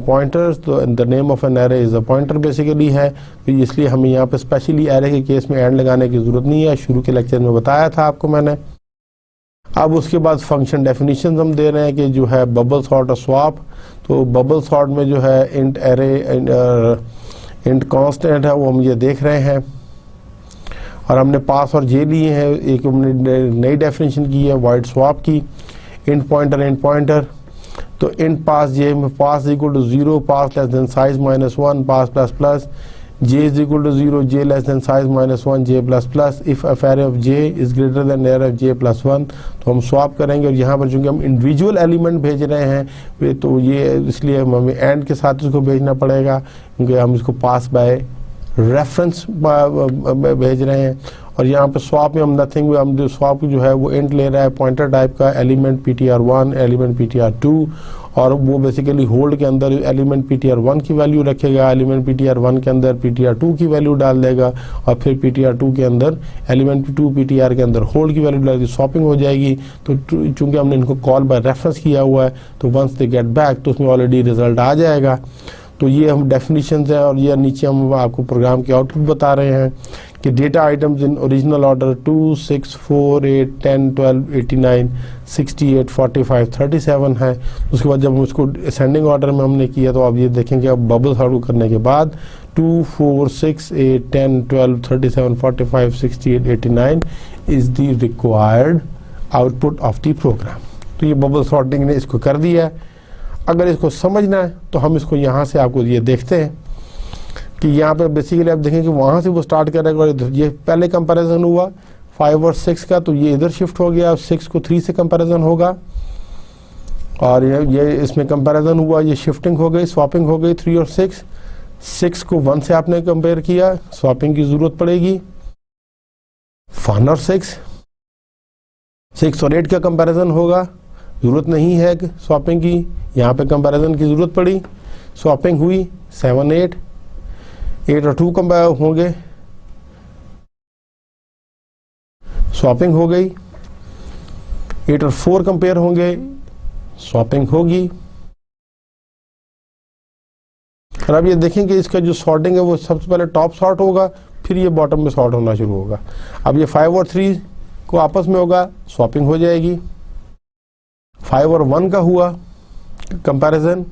pointers, तो the name of an array is a pointer basically है, तो इसलिए हमें यहाँ पे स्पेशली array के केस में एंड लगाने की ज़रूरत नहीं है, शुरू के लेक्चर में बताया था आपको मैंने। अब उसके बाद फंक्शन डेफिनेशन हम दे रहे हैं कि जो है बबल सॉर्ट और स्वैप। तो बबल सॉर्ट में जो है इंट एरे इंट कांस्टेंट है वो हम ये देख रहे हैं, और हमने पास और जे लिए हैं, एक हमने नई डेफिनेशन की है वाइड स्वैप की, इंट पॉइंटर। तो इंट पास जे में pass equal to 0, pass less than size -1, pass plus plus, j is equal to 0, j less than size -1, j plus plus, if array of j is greater than array of j plus 1। तो हम swap करेंगे और यहाँ पर चूँकि हम individual element भेज रहे हैं तो ये इसलिए हमें एंड के साथ इसको भेजना पड़ेगा, क्योंकि हम इसको पास बाय रेफरेंस भेज रहे हैं। और यहाँ पर स्वैप में हम नथिंग, हम जो स्वैप जो है वो इंट ले रहा है पॉइंटर टाइप का, एलिमेंट ptr1 एलिमेंट ptr2, और वो बेसिकली होल्ड के अंदर एलिमेंट ptr1 की वैल्यू रखेगा, एलिमेंट ptr1 के अंदर ptr2 की वैल्यू डाल देगा, और फिर ptr2 के अंदर एलिमेंट ptr के अंदर होल्ड की वैल्यू डाल दी, स्वैपिंग हो जाएगी। तो चूंकि हमने इनको कॉल बाय रेफरेंस किया हुआ है तो वंस दे गेट बैक तो उसमें ऑलरेडी रिजल्ट आ जाएगा। तो ये हम डेफिनेशन है, और ये नीचे हम आपको प्रोग्राम के आउटपुट बता रहे हैं कि data items in original order 2, 6, 4, 8, 10, 12, 89, 68, 45, 37 है। उसके बाद जब हम उसको असेंडिंग ऑर्डर में हमने किया तो आप ये देखेंगे अब बबल सॉल्व करने के बाद 2, 4, 6, 8, 10, 12, 37, 45, 68, 89 is the required output of the program. तो ये बबल सॉर्टिंग ने इसको कर दिया है। अगर इसको समझना है तो हम इसको यहाँ से आपको ये देखते हैं कि यहाँ पे बेसिकली आप देखें कि वहाँ से वो स्टार्ट करेगा, और ये पहले कंपैरिजन हुआ 5 और 6 का, तो ये इधर शिफ्ट हो गया, 6 को 3 से कंपैरिजन होगा, और ये इसमें कंपैरिजन हुआ, ये शिफ्टिंग हो गई, स्वैपिंग हो गई 3 और 6 को 1 से आपने कंपेयर किया, स्वैपिंग की जरूरत पड़ेगी। 1 और 6 और 8 का कंपैरिजन होगा, जरूरत नहीं है स्वैपिंग की, यहाँ पे कंपैरिजन की जरूरत पड़ी, स्वैपिंग हुई 7, 8 और 2 कंपेयर होंगे, स्वैपिंग हो गई, 8 और 4 कंपेयर होंगे, स्वैपिंग होगी। और अब ये देखें कि इसका जो सॉर्टिंग है वो सबसे पहले टॉप सॉर्ट होगा, फिर ये बॉटम में सॉर्ट होना शुरू होगा। अब ये 5 और 3 को आपस में होगा, स्वैपिंग हो जाएगी। 5 और 1 का हुआ कंपैरिजन,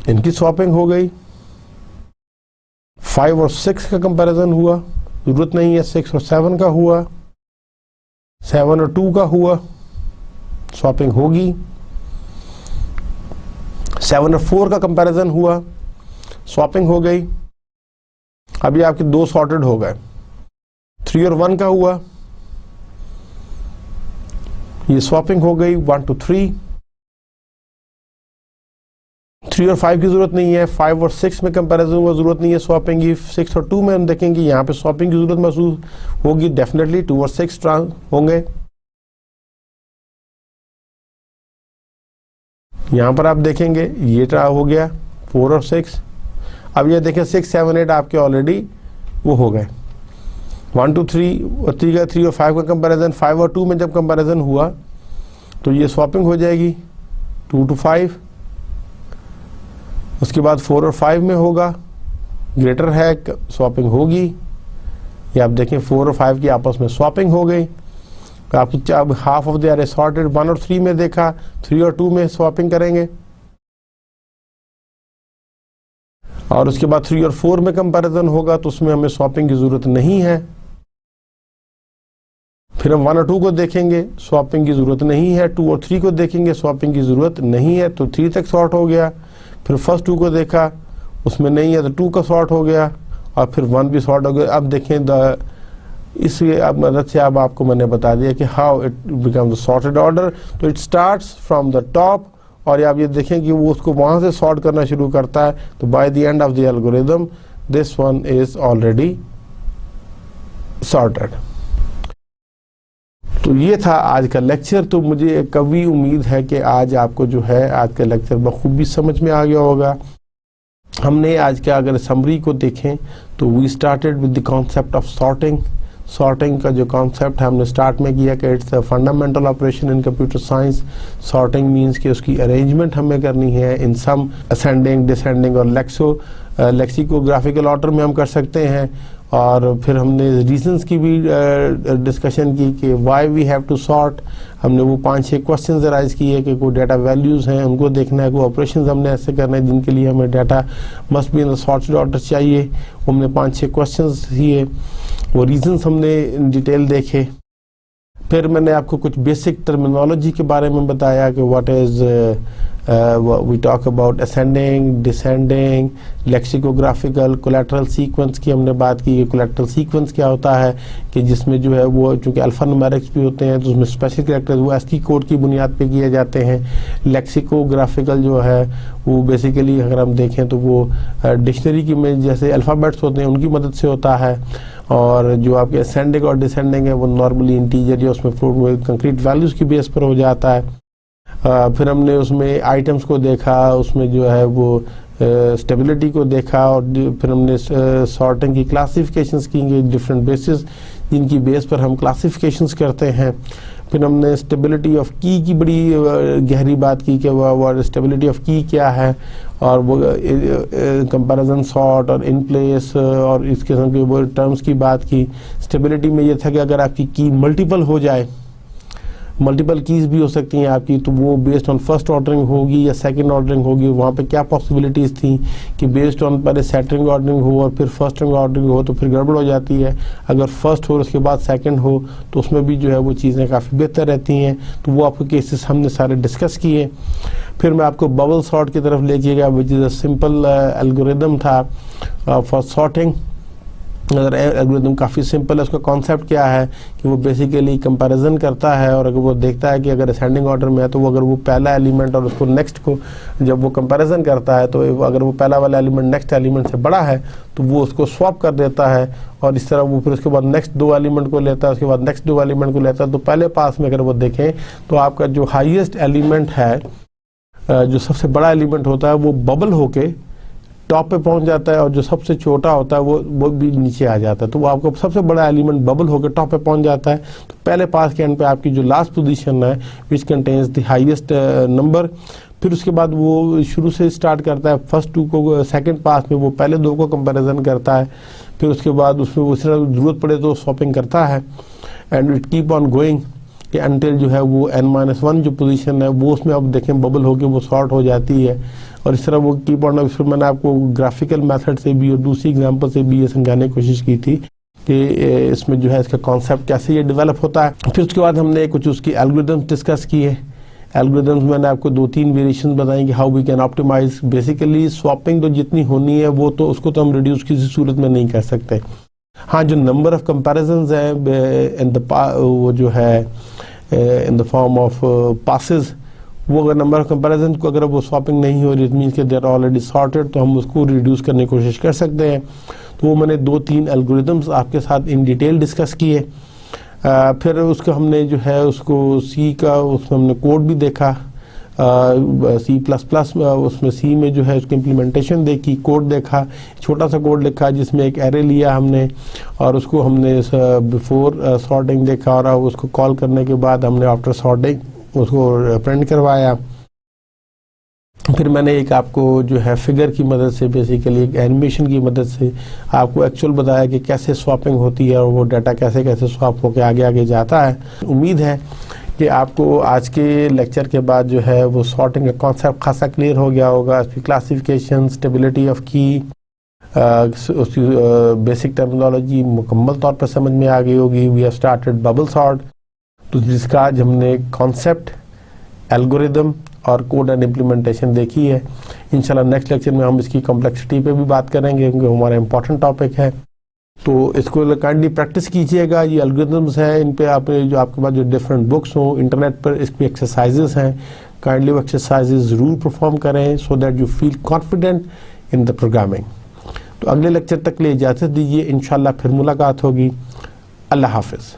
इनकी स्वैपिंग हो गई। 5 और 6 का कंपैरिजन हुआ, जरूरत नहीं है। 6 और 7 का हुआ, 7 और 2 का हुआ, स्वैपिंग होगी। 7 और 4 का कंपैरिजन हुआ, स्वैपिंग हो गई। अभी आपके 2 सॉर्टेड हो गए। 3 और 1 का हुआ, ये स्वैपिंग हो गई 1 to 3। 3 और 5 की जरूरत नहीं है। 5 और 6 में कंपैरिजन हुआ, जरूरत नहीं है स्वैपिंग की। 6 और 2 में हम देखेंगे यहाँ पे स्वैपिंग की जरूरत महसूस होगी, डेफिनेटली 2 और 6 होंगे। यहाँ पर आप देखेंगे ये हो गया 4 और 6। अब ये देखें 6, 7, 8 आपके ऑलरेडी वो हो गए। 1 to 3 और 3 और 5 का कंपैरिजन, 5 और 2 में जब कंपैरिजन हुआ तो ये स्वैपिंग हो जाएगी 2 to 5। उसके बाद 4 और 5 में होगा, ग्रेटर है, स्वैपिंग होगी। ये आप देखें 4 और 5 की आपस में स्वैपिंग हो गई। आपको अब half of the are sorted. 1 और 3 में देखा, 3 और 2 में स्वैपिंग करेंगे, और उसके बाद 3 और 4 में कंपैरिजन होगा तो उसमें हमें स्वैपिंग की जरूरत नहीं है। फिर हम 1 और 2 को देखेंगे, स्वैपिंग की जरूरत नहीं है। 2 और 3 को देखेंगे, स्वैपिंग की जरूरत नहीं है, तो 3 तक सॉर्ट हो गया। फिर फर्स्ट 2 को देखा, उसमें नहीं है तो 2 का सॉर्ट हो गया, और फिर 1 भी सॉर्ट हो गया। अब देखें इसलिए अब मदद से अब आपको मैंने बता दिया कि how it become the sorted order. तो it starts from the top, और आप ये देखें कि वो उसको वहां से सॉर्ट करना शुरू करता है। तो bye the end of the algorithm this one is already sorted. तो ये था आज का लेक्चर। तो मुझे कभी उम्मीद है कि आज आपको जो है आज का लेक्चर बखूबी समझ में आ गया होगा। हमने आज का अगर समरी को देखें तो we started with the concept of sorting. Sorting का जो कॉन्सेप्ट है हमने स्टार्ट में किया कि it's a fundamental operation in computer science. Sorting means कि उसकी अरेंजमेंट हमें करनी है इन सम असेंडिंग, डिसेंडिंग और लेक्सिकोग्राफिकल ऑर्डर में हम कर सकते हैं। और फिर हमने रीजंस की भी डिस्कशन की कि why we have to sort. हमने वो 5-6 क्वेश्चंस राइज किए कि कोई डाटा वैल्यूज़ हैं उनको देखना है, कोई ऑपरेशंस हमने ऐसे करना है जिनके लिए हमें data must be in the sorted order चाहिए। हमने 5-6 क्वेश्चंस किए। वो रीजंस हमने डिटेल देखे। फिर मैंने आपको कुछ बेसिक टर्मिनोलॉजी के बारे में बताया कि what is we talk about ascending, descending, lexicographical, collateral sequence की हमने बात की। कोलैटरल सीक्वेंस क्या होता है कि जिसमें जो है वो चूँकि अल्फा न्यूमेरिक्स भी होते हैं तो उसमें स्पेशल कैरेक्टर्स वो ASCII कोड की बुनियाद पे किए जाते हैं। लेक्सिकोग्राफिकल जो है वो बेसिकली अगर हम देखें तो वो डिक्शनरी की में जैसे अल्फ़ाबेट्स होते हैं उनकी मदद से होता है। और जो आपके असेंडिंग और डिसेंडिंग है वो नॉर्मली इंटीजर या उसमें कंक्रीट वैल्यूज़ की बेस पर हो जाता है। फिर हमने उसमें आइटम्स को देखा, उसमें जो है वो स्टेबिलिटी को देखा, और फिर हमने सॉर्टिंग की क्लासिफिकेशंस की डिफरेंट बेसिस जिनकी बेस पर हम क्लासिफिकेशंस करते हैं। फिर हमने स्टेबिलिटी ऑफ की बड़ी गहरी बात की कि वो स्टेबिलिटी ऑफ की क्या है, और वो कंपैरिजन सॉर्ट और इन प्लेस और इस किस्म के वो टर्म्स की बात की। स्टेबिलिटी में ये था कि अगर आपकी की मल्टीपल हो जाए, मल्टीपल कीज भी हो सकती हैं आपकी, तो वो बेस्ड ऑन फर्स्ट ऑर्डरिंग होगी या सेकंड ऑर्डरिंग होगी। वहाँ पे क्या पॉसिबिलिटीज़ थी कि बेस्ड ऑन पहले सेकंड ऑर्डरिंग हो और फिर फर्स्ट ऑर्डरिंग हो तो फिर गड़बड़ हो जाती है। अगर फर्स्ट हो और उसके बाद सेकंड हो तो उसमें भी जो है वो चीज़ें काफ़ी बेहतर रहती हैं। तो वो आपके केसेस हमने सारे डिस्कस किए। फिर मैं आपको बबल सॉर्ट की तरफ लेके गया, which is a simple algorithm था फॉर सॉर्टिंग। अगर एल्गोरिथम काफ़ी सिंपल है, उसका कॉन्सेप्ट क्या है कि वो बेसिकली कंपैरिजन करता है, और अगर वो देखता है कि अगर असेंडिंग ऑर्डर में है तो वो अगर वो पहला एलिमेंट और उसको नेक्स्ट को जब वो कंपैरिजन करता है तो अगर वो पहला वाला एलिमेंट नेक्स्ट एलिमेंट से बड़ा है तो वो उसको स्वैप कर देता है, और इस तरह वो फिर उसके बाद नेक्स्ट दो एलिमेंट को लेता है, उसके बाद नेक्स्ट दो एलिमेंट को लेता है। तो पहले पास में अगर वो देखें तो आपका जो हाईएस्ट एलिमेंट है, जो सबसे बड़ा एलिमेंट होता है, वो बबल होके टॉप पे पहुंच जाता है, और जो सबसे छोटा होता है वो भी नीचे आ जाता है। तो वो आपको सबसे बड़ा एलिमेंट बबल होकर टॉप पे पहुंच जाता है। तो पहले पास के एंड पे आपकी जो लास्ट पोजीशन है which contains the highest number, फिर उसके बाद वो शुरू से स्टार्ट करता है फर्स्ट टू को, सेकंड पास में वो पहले दो को कंपैरिजन करता है, फिर उसके बाद उसमें उस तरह ज़रूरत पड़े तो स्वैपिंग करता है, and it keep on going कि अनटिल जो है वो n-1 जो पोजीशन है वो उसमें आप देखें बबल होकर वो सॉर्ट हो जाती है। और इस तरह वो कीप ऑन। फिर मैंने आपको ग्राफिकल मेथड से भी और दूसरी एग्जांपल से भी ये समझाने की कोशिश की थी कि इसमें जो है इसका कॉन्सेप्ट कैसे ये डेवलप होता है। फिर उसके बाद हमने कुछ उसकी एल्गोरिथम्स डिस्कस किए। एल्गोरिथम्स मैंने आपको 2-3 वेरिएशन बताई कि how we can optimize. Basically swapping तो जितनी होनी है वो तो उसको तो हम रिड्यूस किसी सूरत में नहीं कर सकते। हाँ, जो नंबर ऑफ कंपैरिजंस है इन द वो जो है in the form of passes, वो अगर नंबर ऑफ कंपैरिजन को अगर वो स्वैपिंग नहीं हो रही, इट मीन्स कि दे आर ऑलरेडी सॉर्टेड, तो हम उसको रिड्यूस करने की कोशिश कर सकते हैं। तो वो मैंने 2-3 एल्गोरिथम्स आपके साथ इन डिटेल डिस्कस किए। फिर उसको हमने जो है उसको सी का उसमें हमने कोड भी देखा, C++, उसमें सी में जो है उसकी इम्प्लीमेंटेशन देखी, कोड देखा, छोटा सा कोड लिखा जिसमें एक एरे लिया हमने और उसको हमने बिफोर सॉर्टिंग देखा, और उसको कॉल करने के बाद हमने आफ्टर सॉर्टिंग उसको प्रिंट करवाया। फिर मैंने एक आपको जो है फिगर की मदद से, बेसिकली एक एनिमेशन की मदद से आपको एक्चुअल बताया कि कैसे स्वैपिंग होती है और वो डाटा कैसे कैसे स्वैप होकर आगे आगे जाता है। उम्मीद है कि आपको आज के लेक्चर के बाद जो है वो सॉर्टिंग का कॉन्सेप्ट खासा क्लियर हो गया होगा। उसकी क्लासिफिकेशन, स्टेबिलिटी ऑफ की, उसकी बेसिक टर्मिनोलॉजी मुकम्मल तौर पर समझ में आ गई होगी। We have started bubble sort, तो जिसका आज हमने कॉन्सेप्ट, एल्गोरिदम और कोड एंड इम्प्लीमेंटेशन देखी है। इंशाल्लाह नेक्स्ट लेक्चर में हम इसकी कॉम्प्लेक्सिटी पे भी बात करेंगे क्योंकि हमारा इंपॉर्टेंट टॉपिक है। तो इसको काइंडली प्रैक्टिस कीजिएगा। ये एल्गोरिथम्स हैं, इन पे आपने जो आपके पास जो डिफरेंट बुक्स हों, इंटरनेट पर इसकी एक्सरसाइजेस हैं, काइंडली वो एक्सरसाइजेस ज़रूर परफॉर्म करें so that you feel confident in the programming. तो अगले लेक्चर तक के लिए इजाज़त दीजिए, इंशाल्लाह फिर मुलाकात होगी। अल्लाह हाफिज़।